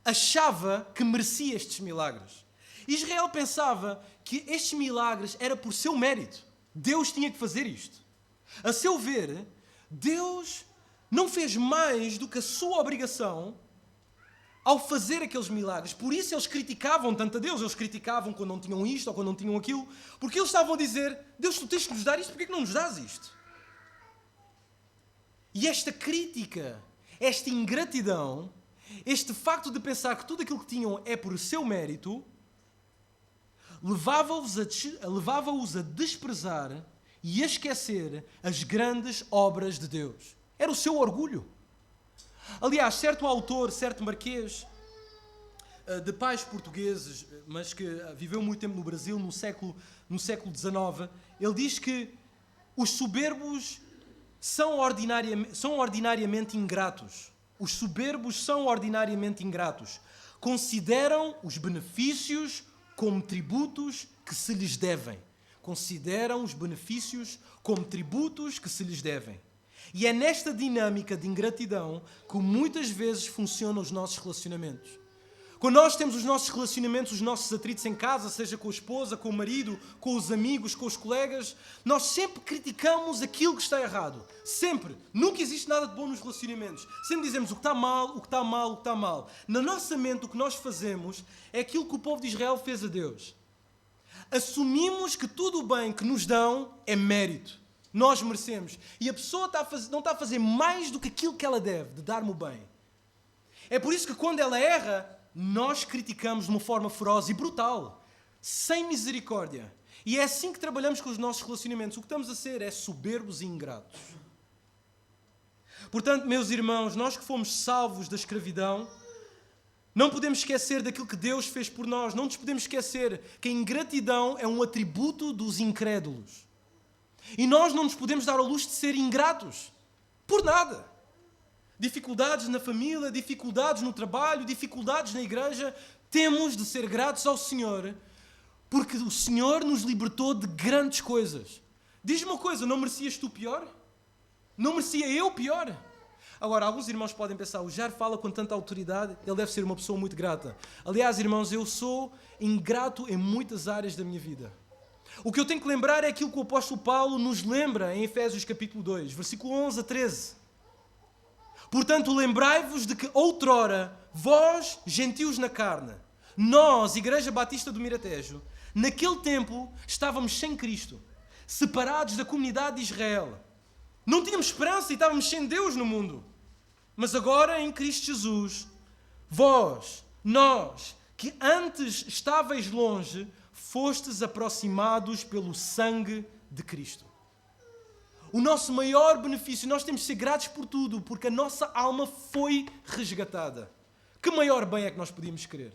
achava que merecia estes milagres. Israel pensava que estes milagres era por seu mérito. Deus tinha que fazer isto. A seu ver, Deus não fez mais do que a sua obrigação ao fazer aqueles milagres. Por isso eles criticavam tanto a Deus. Eles criticavam quando não tinham isto ou quando não tinham aquilo. Porque eles estavam a dizer, Deus, tu tens que nos dar isto, porquê que não nos dás isto? E esta crítica, esta ingratidão, este facto de pensar que tudo aquilo que tinham é por seu mérito, levava-os a desprezar e a esquecer as grandes obras de Deus. Era o seu orgulho. Aliás, certo autor, certo marquês, de pais portugueses, mas que viveu muito tempo no Brasil, no século XIX, ele diz que os soberbos são ordinariamente ingratos. Os soberbos são ordinariamente ingratos. Consideram os benefícios como tributos que se lhes devem. Consideram os benefícios como tributos que se lhes devem. E é nesta dinâmica de ingratidão que muitas vezes funcionam os nossos relacionamentos. Quando nós temos os nossos relacionamentos, os nossos atritos em casa, seja com a esposa, com o marido, com os amigos, com os colegas, nós sempre criticamos aquilo que está errado. Sempre. Nunca existe nada de bom nos relacionamentos. Sempre dizemos o que está mal, o que está mal, o que está mal. Na nossa mente, o que nós fazemos é aquilo que o povo de Israel fez a Deus. Assumimos que tudo o bem que nos dão é mérito. Nós merecemos. E a pessoa não está a fazer mais do que aquilo que ela deve, de dar-me o bem. É por isso que quando ela erra, nós criticamos de uma forma feroz e brutal, sem misericórdia. E é assim que trabalhamos com os nossos relacionamentos. O que estamos a ser é soberbos e ingratos. Portanto, meus irmãos, nós que fomos salvos da escravidão, não podemos esquecer daquilo que Deus fez por nós. Não nos podemos esquecer que a ingratidão é um atributo dos incrédulos. E nós não nos podemos dar ao luxo de ser ingratos. Por nada. Dificuldades na família, dificuldades no trabalho, dificuldades na igreja. Temos de ser gratos ao Senhor, porque o Senhor nos libertou de grandes coisas. Diz-me uma coisa, não merecias tu pior? Não merecia eu pior? Agora, alguns irmãos podem pensar, o Jair fala com tanta autoridade, ele deve ser uma pessoa muito grata. Aliás, irmãos, eu sou ingrato em muitas áreas da minha vida. O que eu tenho que lembrar é aquilo que o apóstolo Paulo nos lembra em Efésios capítulo 2, versículo 11 a 13. Portanto, lembrai-vos de que outrora, vós, gentios na carne, nós, Igreja Batista do Miratejo, naquele tempo estávamos sem Cristo, separados da comunidade de Israel. Não tínhamos esperança e estávamos sem Deus no mundo. Mas agora, em Cristo Jesus, vós, nós, que antes estáveis longe, fostes aproximados pelo sangue de Cristo. O nosso maior benefício, nós temos de ser gratos por tudo, porque a nossa alma foi resgatada. Que maior bem é que nós podíamos querer?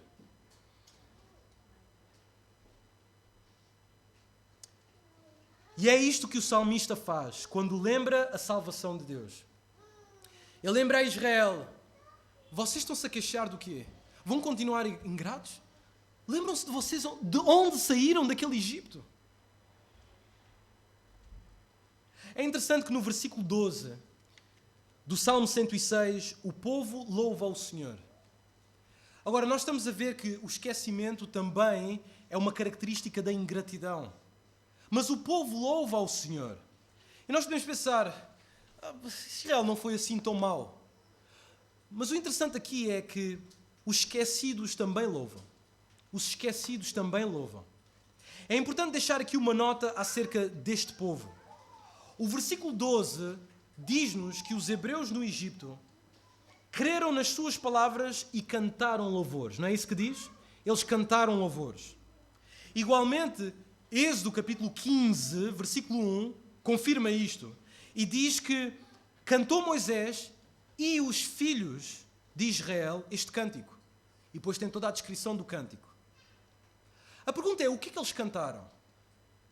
E é isto que o salmista faz quando lembra a salvação de Deus. Ele lembra a Israel: vocês estão-se a queixar do quê? Vão continuar ingratos? Lembram-se de vocês de onde saíram daquele Egito? É interessante que no versículo 12 do Salmo 106, o povo louva ao Senhor. Agora, nós estamos a ver que o esquecimento também é uma característica da ingratidão. Mas o povo louva ao Senhor. E nós podemos pensar, Israel não foi assim tão mau. Mas o interessante aqui é que os esquecidos também louvam. Os esquecidos também louvam. É importante deixar aqui uma nota acerca deste povo. O versículo 12 diz-nos que os hebreus no Egito creram nas suas palavras e cantaram louvores. Não é isso que diz? Eles cantaram louvores. Igualmente, Êxodo capítulo 15, versículo 1, confirma isto. E diz que cantou Moisés e os filhos de Israel este cântico. E depois tem toda a descrição do cântico. A pergunta é, o que é que eles cantaram?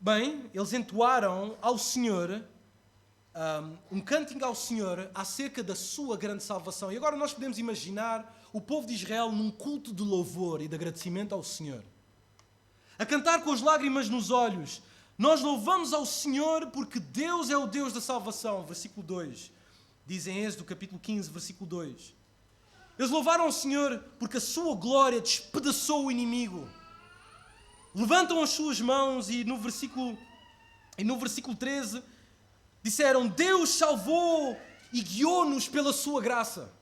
Bem, eles entoaram ao Senhor um cântico ao Senhor acerca da sua grande salvação. E agora nós podemos imaginar o povo de Israel num culto de louvor e de agradecimento ao Senhor. A cantar com as lágrimas nos olhos. Nós louvamos ao Senhor porque Deus é o Deus da salvação. Versículo 2. Diz em Êxodo capítulo 15, versículo 2. Eles louvaram ao Senhor porque a sua glória despedaçou o inimigo. Levantam as suas mãos e no versículo 13 disseram: Deus salvou e guiou-nos pela sua graça.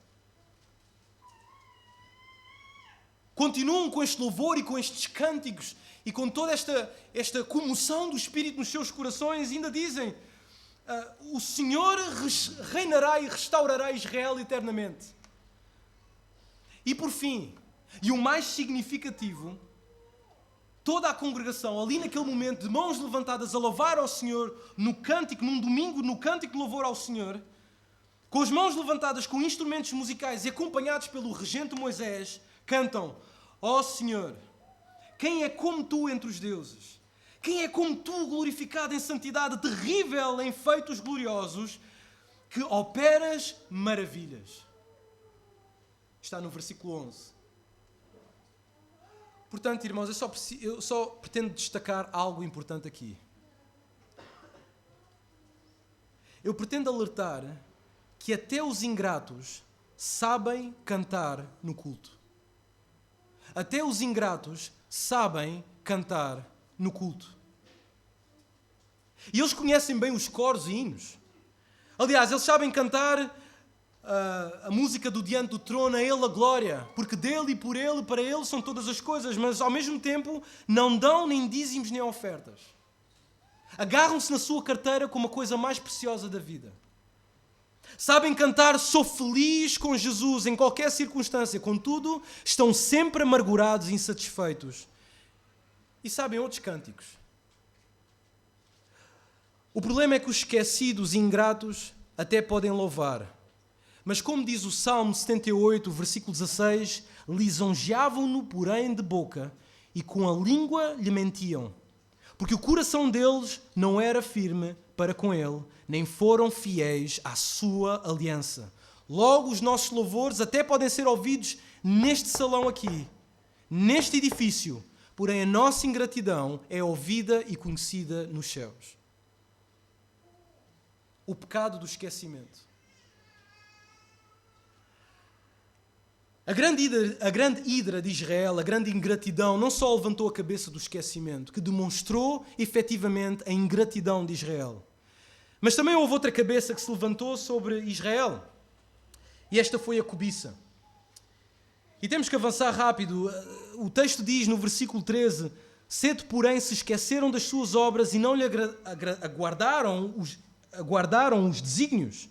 Continuam com este louvor e com estes cânticos e com toda esta comoção do Espírito nos seus corações, e ainda dizem: o Senhor reinará e restaurará Israel eternamente. E por fim, e o mais significativo, toda a congregação, ali naquele momento, de mãos levantadas a louvar ao Senhor, no cântico, num domingo, no cântico de louvor ao Senhor, com as mãos levantadas com instrumentos musicais e acompanhados pelo regente Moisés, cantam: ó Senhor, quem é como tu entre os deuses? Quem é como tu, glorificado em santidade, terrível em feitos gloriosos, que operas maravilhas? Está no versículo 11. Portanto, irmãos, eu só pretendo destacar algo importante aqui. Eu pretendo alertar que até os ingratos sabem cantar no culto. Até os ingratos sabem cantar no culto. E eles conhecem bem os coros e hinos. Aliás, eles sabem cantar a música do Diante do Trono, a Ele a glória, porque dele e por Ele, para Ele são todas as coisas, mas ao mesmo tempo não dão nem dízimos nem ofertas. Agarram-se na sua carteira como a coisa mais preciosa da vida. Sabem cantar: sou feliz com Jesus em qualquer circunstância, contudo estão sempre amargurados e insatisfeitos. E sabem outros cânticos. O problema é que os esquecidos e ingratos até podem louvar. Mas como diz o Salmo 78, versículo 16, lisonjeavam-no, porém, de boca, e com a língua lhe mentiam, porque o coração deles não era firme para com ele, nem foram fiéis à sua aliança. Logo, os nossos louvores até podem ser ouvidos neste salão aqui, neste edifício, porém a nossa ingratidão é ouvida e conhecida nos céus. O pecado do esquecimento. A grande hidra de Israel, a grande ingratidão, não só levantou a cabeça do esquecimento, que demonstrou efetivamente a ingratidão de Israel, mas também houve outra cabeça que se levantou sobre Israel, e esta foi a cobiça. E temos que avançar rápido. O texto diz no versículo 13: cedo, porém, se esqueceram das suas obras e não lhe aguardaram os desígnios.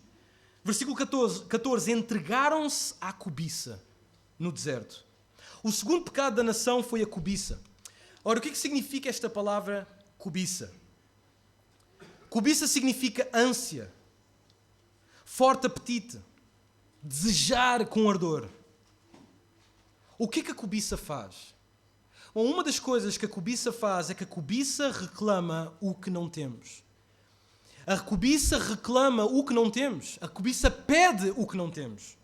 Versículo 14, entregaram-se à cobiça no deserto. O segundo pecado da nação foi a cobiça. Ora, o que significa esta palavra cobiça? Cobiça significa ânsia, forte apetite, desejar com ardor. O que a cobiça faz? Bom, uma das coisas que a cobiça faz é que a cobiça reclama o que não temos. A cobiça reclama o que não temos. A cobiça pede o que não temos.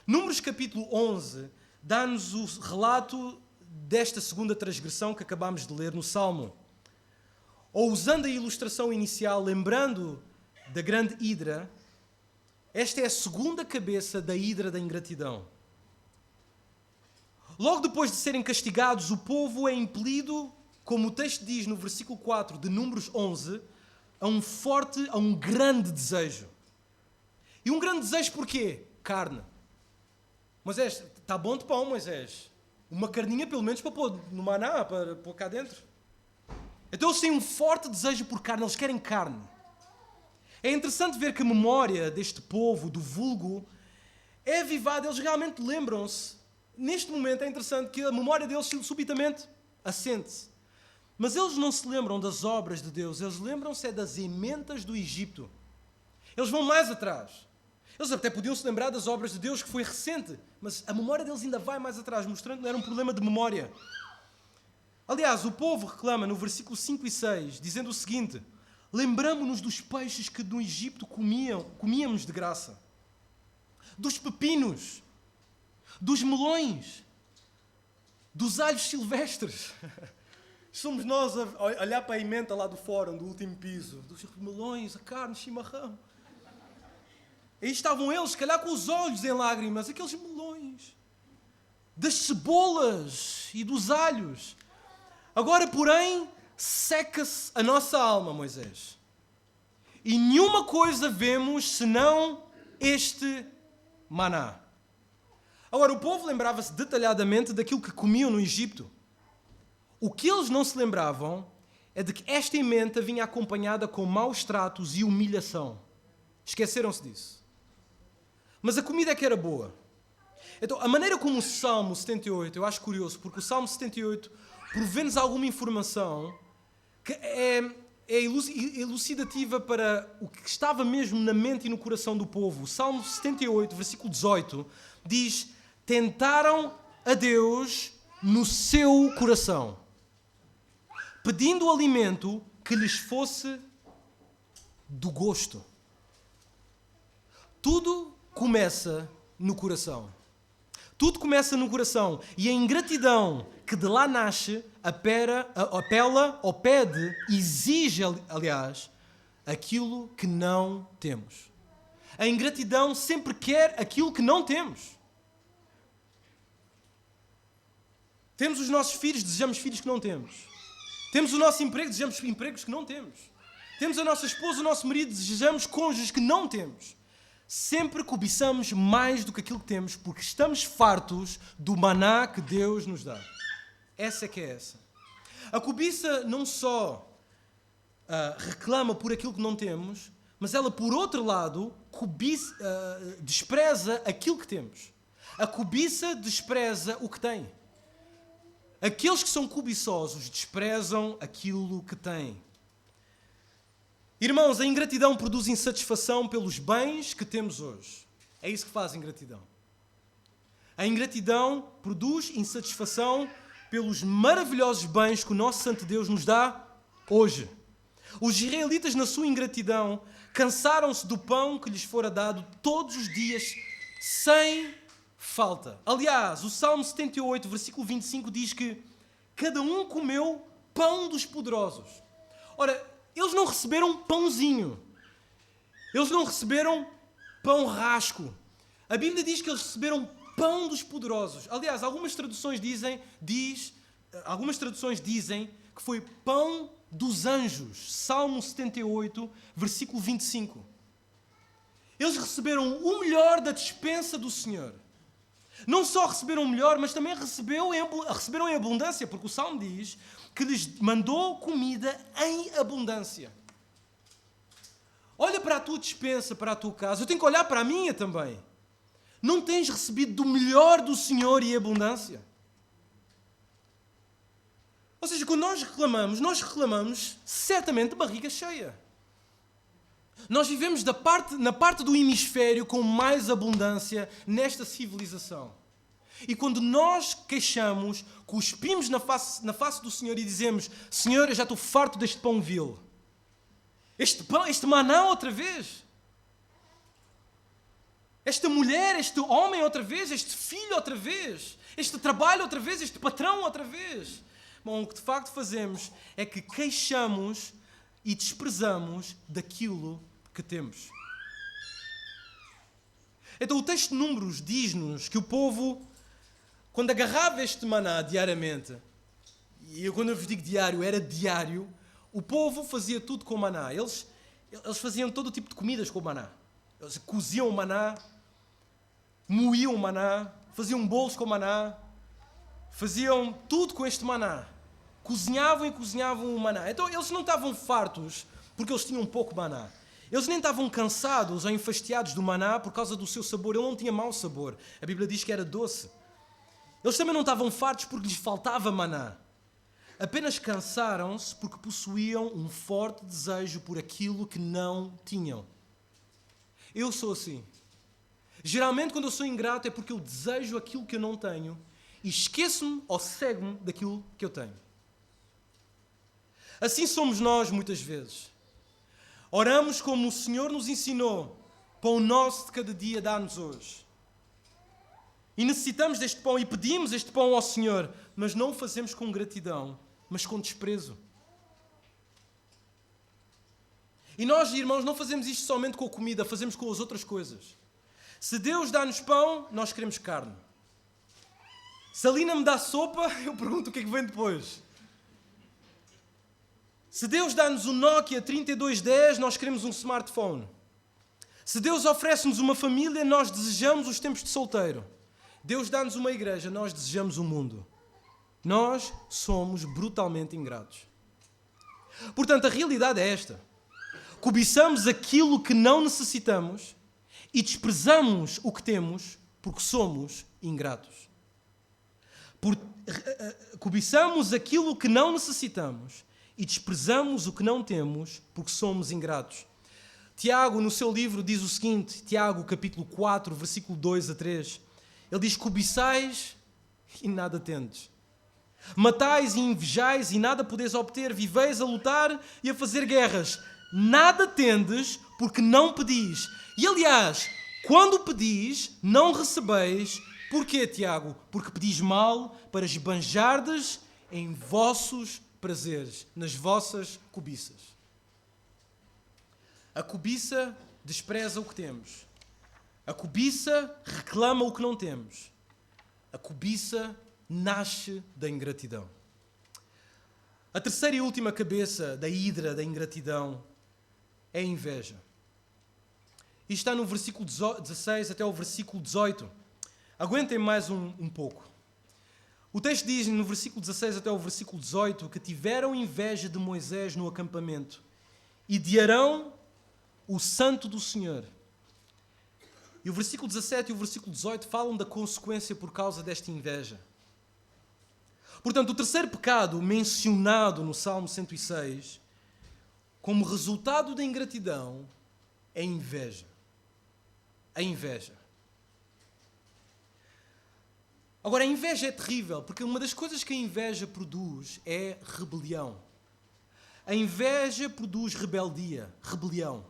Números capítulo 11 dá-nos o relato desta segunda transgressão que acabámos de ler no Salmo. Ou, usando a ilustração inicial, lembrando da grande hidra, esta é a segunda cabeça da hidra da ingratidão. Logo depois de serem castigados, o povo é impelido, como o texto diz no versículo 4 de Números 11, a um grande desejo. E um grande desejo porquê? Carne. Moisés, está bom de pão, Moisés. Uma carninha pelo menos para pôr no maná, para pôr cá dentro. Então eles têm um forte desejo por carne, eles querem carne. É interessante ver que a memória deste povo, do vulgo, é avivada, eles realmente lembram-se. Neste momento é interessante que a memória deles subitamente assente-se. Mas eles não se lembram das obras de Deus, eles lembram-se das ementas do Egito. Eles vão mais atrás. Eles até podiam se lembrar das obras de Deus, que foi recente, mas a memória deles ainda vai mais atrás, mostrando que não era um problema de memória. Aliás, o povo reclama no versículo 5 e 6, dizendo o seguinte: lembramo-nos dos peixes que no Egito comíamos de graça, dos pepinos, dos melões, dos alhos silvestres. Somos nós a olhar para a emenda lá do fórum, do último piso, dos melões, a carne, o chimarrão. Aí estavam eles, se calhar com os olhos em lágrimas, aqueles melões, das cebolas e dos alhos. Agora, porém, seca-se a nossa alma, Moisés. E nenhuma coisa vemos senão este maná. Agora, o povo lembrava-se detalhadamente daquilo que comiam no Egito. O que eles não se lembravam é de que esta emenda vinha acompanhada com maus tratos e humilhação. Esqueceram-se disso. Mas a comida é que era boa. Então, a maneira como o Salmo 78, eu acho curioso, porque o Salmo 78 provê-nos alguma informação que é elucidativa para o que estava mesmo na mente e no coração do povo. O Salmo 78, versículo 18, diz: tentaram a Deus no seu coração, pedindo o alimento que lhes fosse do gosto. Tudo começa no coração. Tudo começa no coração. E a ingratidão que de lá nasce apela ou pede, exige, aliás, aquilo que não temos. A ingratidão sempre quer aquilo que não temos. Temos os nossos filhos, desejamos filhos que não temos. Temos o nosso emprego, desejamos empregos que não temos. Temos a nossa esposa, o nosso marido, desejamos cônjuges que não temos. Sempre cobiçamos mais do que aquilo que temos, porque estamos fartos do maná que Deus nos dá. Essa é que é essa. A cobiça não só reclama por aquilo que não temos, mas ela, por outro lado, despreza aquilo que temos. A cobiça despreza o que tem. Aqueles que são cobiçosos desprezam aquilo que têm. Irmãos, a ingratidão produz insatisfação pelos bens que temos hoje. É isso que faz a ingratidão. A ingratidão produz insatisfação pelos maravilhosos bens que o nosso Santo Deus nos dá hoje. Os israelitas, na sua ingratidão, cansaram-se do pão que lhes fora dado todos os dias, sem falta. Aliás, o Salmo 78, versículo 25, diz que cada um comeu pão dos poderosos. Ora, eles não receberam pãozinho. Eles não receberam pão rasco. A Bíblia diz que eles receberam pão dos poderosos. Aliás, algumas traduções dizem que foi pão dos anjos. Salmo 78, versículo 25. Eles receberam o melhor da despensa do Senhor. Não só receberam o melhor, mas também receberam em abundância, porque o Salmo diz que lhes mandou comida em abundância. Olha para a tua despensa, para a tua casa. Eu tenho que olhar para a minha também. Não tens recebido do melhor do Senhor e abundância? Ou seja, quando nós reclamamos certamente de barriga cheia. Nós vivemos na parte do hemisfério com mais abundância nesta civilização. E quando nós queixamos, cuspimos na face do Senhor e dizemos: Senhor, eu já estou farto deste pão vil. Este maná outra vez. Esta mulher, este homem outra vez, este filho outra vez. Este trabalho outra vez, este patrão outra vez. Bom, o que de facto fazemos é que queixamos e desprezamos daquilo que temos. Então o texto de Números diz-nos que o povo, quando agarrava este maná diariamente, e quando eu vos digo diário, era diário, o povo fazia tudo com maná. Eles faziam todo o tipo de comidas com maná. Eles coziam o maná, moíam o maná, faziam bolos com maná, faziam tudo com este maná. Cozinhavam o maná. Então eles não estavam fartos porque eles tinham pouco maná. Eles nem estavam cansados ou enfastiados do maná por causa do seu sabor. Ele não tinha mau sabor. A Bíblia diz que era doce. Eles também não estavam fartos porque lhes faltava maná. Apenas cansaram-se porque possuíam um forte desejo por aquilo que não tinham. Eu sou assim. Geralmente, quando eu sou ingrato, é porque eu desejo aquilo que eu não tenho e esqueço-me ou cego-me daquilo que eu tenho. Assim somos nós muitas vezes. Oramos como o Senhor nos ensinou: pão nosso de cada dia dá-nos hoje. E necessitamos deste pão e pedimos este pão ao Senhor, mas não o fazemos com gratidão, mas com desprezo. E nós, irmãos, não fazemos isto somente com a comida, fazemos com as outras coisas. Se Deus dá-nos pão, nós queremos carne. Se a Lina me dá sopa, eu pergunto o que é que vem depois. Se Deus dá-nos um Nokia 3210, nós queremos um smartphone. Se Deus oferece-nos uma família, nós desejamos os tempos de solteiro. Deus dá-nos uma igreja, nós desejamos o mundo. Nós somos brutalmente ingratos. Portanto, a realidade é esta. Cobiçamos aquilo que não necessitamos e desprezamos o que temos porque somos ingratos. Cobiçamos aquilo que não necessitamos e desprezamos o que não temos porque somos ingratos. Tiago, no seu livro, diz o seguinte, Tiago, capítulo 4, versículo 2 a 3. Ele diz: cobiçais e nada tendes. Matais e invejais e nada podeis obter. Viveis a lutar e a fazer guerras. Nada tendes porque não pedis. E aliás, quando pedis, não recebeis. Porquê, Tiago? Porque pedis mal para esbanjardes em vossos prazeres, nas vossas cobiças. A cobiça despreza o que temos. A cobiça reclama o que não temos. A cobiça nasce da ingratidão. A terceira e última cabeça da hidra da ingratidão é a inveja. Isto está no versículo 16 até o versículo 18. Aguentem mais um pouco. O texto diz no versículo 16 até o versículo 18 que tiveram inveja de Moisés no acampamento e de Arão, o santo do Senhor. E o versículo 17 e o versículo 18 falam da consequência por causa desta inveja. Portanto, o terceiro pecado mencionado no Salmo 106, como resultado da ingratidão, é a inveja. A inveja. Agora, a inveja é terrível, porque uma das coisas que a inveja produz é rebelião. A inveja produz rebelião,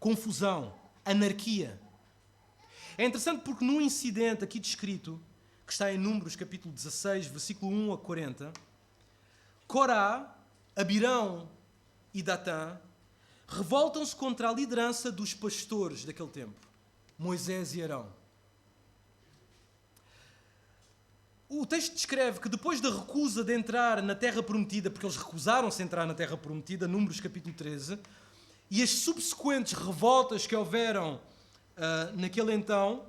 confusão, anarquia. É interessante porque num incidente aqui descrito, que está em Números capítulo 16, versículo 1 a 40, Corá, Abirão e Datã revoltam-se contra a liderança dos pastores daquele tempo, Moisés e Arão. O texto descreve que depois da recusa de entrar na Terra Prometida, porque eles recusaram-se a entrar na Terra Prometida, Números capítulo 13, e as subsequentes revoltas que houveram naquele então,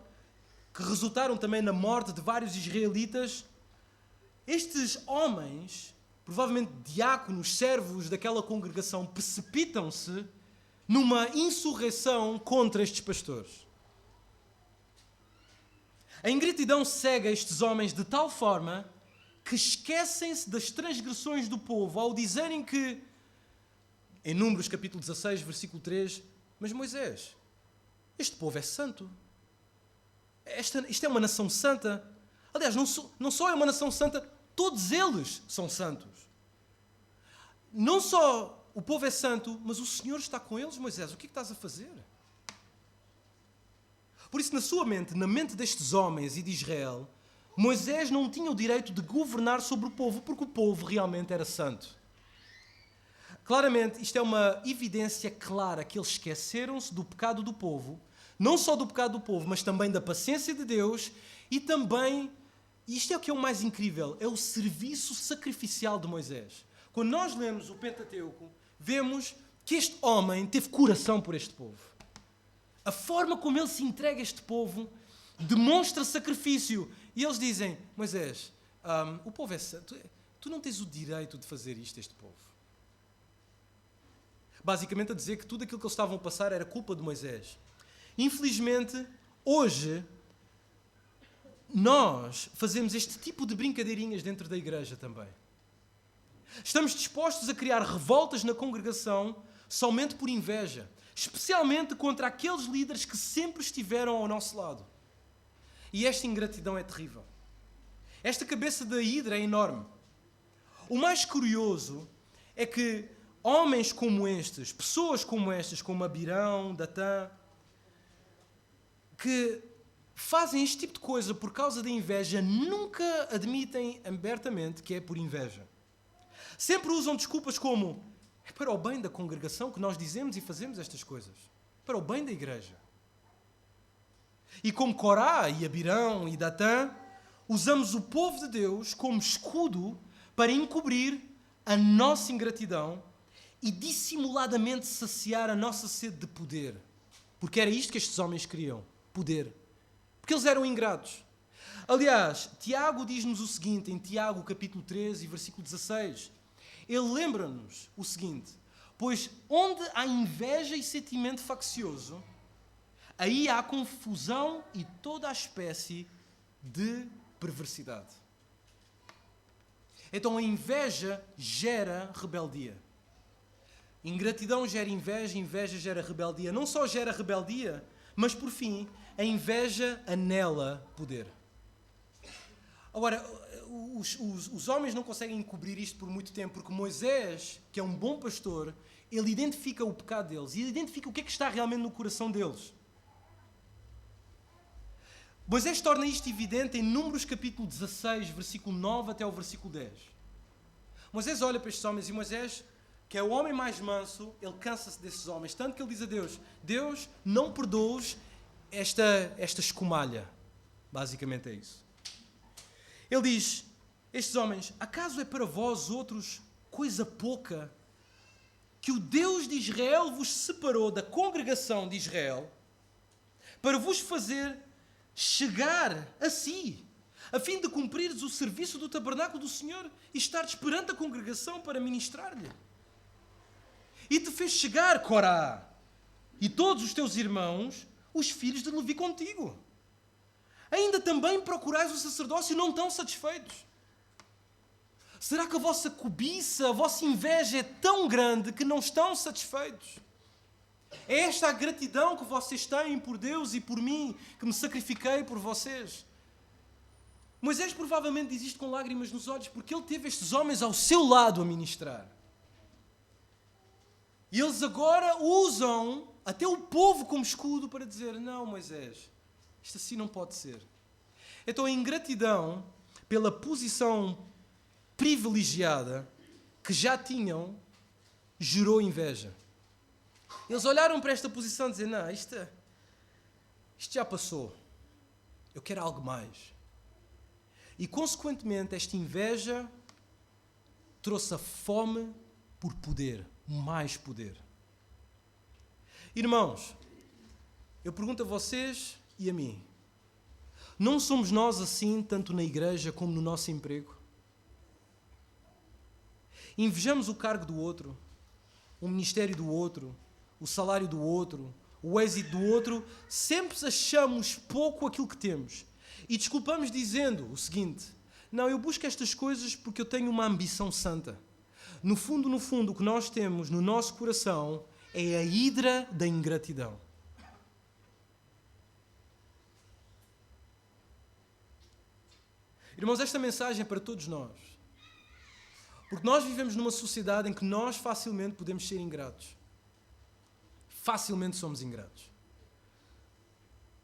que resultaram também na morte de vários israelitas, estes homens, provavelmente diáconos, servos daquela congregação, precipitam-se numa insurreição contra estes pastores. A ingratidão cega estes homens de tal forma que esquecem-se das transgressões do povo ao dizerem que, em Números capítulo 16, versículo 3, mas Moisés, este povo é santo. Isto é uma nação santa. Aliás, não só é uma nação santa, todos eles são santos. Não só o povo é santo, mas o Senhor está com eles, Moisés. O que é que estás a fazer? Por isso, na sua mente, na mente destes homens e de Israel, Moisés não tinha o direito de governar sobre o povo, porque o povo realmente era santo. Claramente, isto é uma evidência clara que eles esqueceram-se do pecado do povo, não só do pecado do povo, mas também da paciência de Deus e também, e isto é o que é o mais incrível, é o serviço sacrificial de Moisés. Quando nós lemos o Pentateuco, vemos que este homem teve coração por este povo. A forma como ele se entrega a este povo demonstra sacrifício. E eles dizem, Moisés, o povo é santo, tu não tens o direito de fazer isto a este povo. Basicamente a dizer que tudo aquilo que eles estavam a passar era culpa de Moisés. Infelizmente, hoje, nós fazemos este tipo de brincadeirinhas dentro da igreja também. Estamos dispostos a criar revoltas na congregação somente por inveja, especialmente contra aqueles líderes que sempre estiveram ao nosso lado. E esta ingratidão é terrível. Esta cabeça da hidra é enorme. O mais curioso é que homens como estes, pessoas como estas, como Abirão, Datã, que fazem este tipo de coisa por causa da inveja, nunca admitem abertamente que é por inveja. Sempre usam desculpas como: é para o bem da congregação que nós dizemos e fazemos estas coisas. Para o bem da igreja. E como Corá e Abirão e Datã, usamos o povo de Deus como escudo para encobrir a nossa ingratidão e dissimuladamente saciar a nossa sede de poder. Porque era isto que estes homens queriam: poder. Porque eles eram ingratos. Aliás, Tiago diz-nos o seguinte, em Tiago capítulo 13, versículo 16. Ele lembra-nos o seguinte: pois onde há inveja e sentimento faccioso, aí há confusão e toda a espécie de perversidade. Então a inveja gera rebeldia. Ingratidão gera inveja, inveja gera rebeldia. Não só gera rebeldia, mas por fim, a inveja anela poder. Agora, os homens não conseguem encobrir isto por muito tempo, porque Moisés, que é um bom pastor, ele identifica o pecado deles e ele identifica o que é que está realmente no coração deles. Moisés torna isto evidente em Números capítulo 16, versículo 9 até o versículo 10. Moisés olha para estes homens e Moisés, que é o homem mais manso, ele cansa-se desses homens, tanto que ele diz a Deus: Deus, não perdoes esta escumalha. Basicamente é isso. Ele diz: estes homens, acaso é para vós outros coisa pouca que o Deus de Israel vos separou da congregação de Israel para vos fazer chegar a si, a fim de cumprires o serviço do tabernáculo do Senhor e estares perante a congregação para ministrar-lhe? E te fez chegar, Corá, e todos os teus irmãos, os filhos de Levi contigo. Ainda também procurais o sacerdócio e não estão satisfeitos. Será que a vossa cobiça, a vossa inveja é tão grande que não estão satisfeitos? É esta a gratidão que vocês têm por Deus e por mim, que me sacrifiquei por vocês? Moisés provavelmente diz isto com lágrimas nos olhos, porque ele teve estes homens ao seu lado a ministrar. E eles agora usam até o povo como escudo para dizer: não, Moisés, isto assim não pode ser. Então a ingratidão pela posição privilegiada que já tinham gerou inveja. Eles olharam para esta posição e diziam: não, isto já passou. Eu quero algo mais. E consequentemente esta inveja trouxe a fome por poder, mais poder. Irmãos, eu pergunto a vocês e a mim: não somos nós assim tanto na igreja como no nosso emprego? Invejamos o cargo do outro, o ministério do outro, o salário do outro, o êxito do outro, sempre achamos pouco aquilo que temos. E desculpamos dizendo o seguinte: não, eu busco estas coisas porque eu tenho uma ambição santa. No fundo, o que nós temos no nosso coração é a hidra da ingratidão. Irmãos, esta mensagem é para todos nós. Porque nós vivemos numa sociedade em que nós facilmente podemos ser ingratos. Facilmente somos ingratos.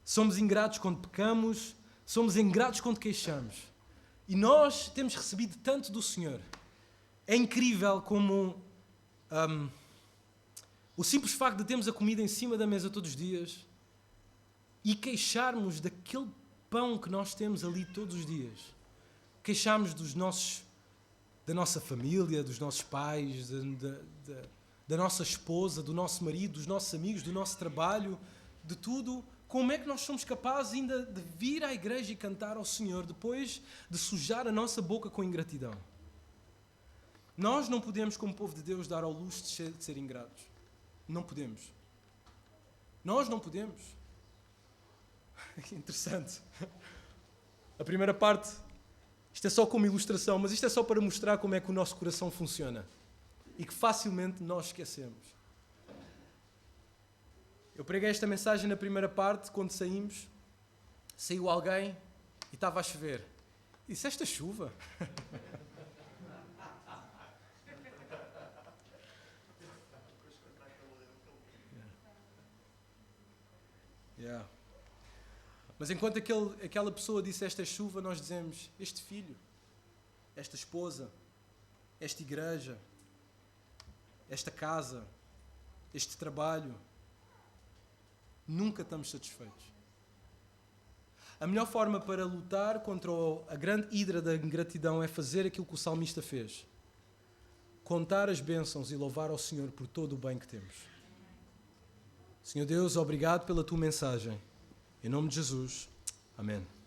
Somos ingratos quando pecamos, somos ingratos quando queixamos. E nós temos recebido tanto do Senhor. É incrível como o simples facto de termos a comida em cima da mesa todos os dias e queixarmos daquele pão que nós temos ali todos os dias. Queixarmos da nossa família, dos nossos pais, da nossa esposa, do nosso marido, dos nossos amigos, do nosso trabalho, de tudo. Como é que nós somos capazes ainda de vir à igreja e cantar ao Senhor depois de sujar a nossa boca com ingratidão? Nós não podemos, como povo de Deus, dar ao luxo de ser ingratos. Não podemos. Nós não podemos. Que interessante. A primeira parte, isto é só como ilustração, mas isto é só para mostrar como é que o nosso coração funciona e que facilmente nós esquecemos. Eu preguei esta mensagem na primeira parte, quando saímos, saiu alguém e estava a chover. E disse: esta chuva? Yeah. Mas enquanto aquela pessoa disse esta chuva, nós dizemos este filho, esta esposa, esta igreja, esta casa, este trabalho. Nunca estamos satisfeitos. A melhor forma para lutar contra a grande hidra da ingratidão é fazer aquilo que o salmista fez. Contar as bênçãos e louvar ao Senhor por todo o bem que temos. Senhor Deus, obrigado pela tua mensagem. Em nome de Jesus. Amém.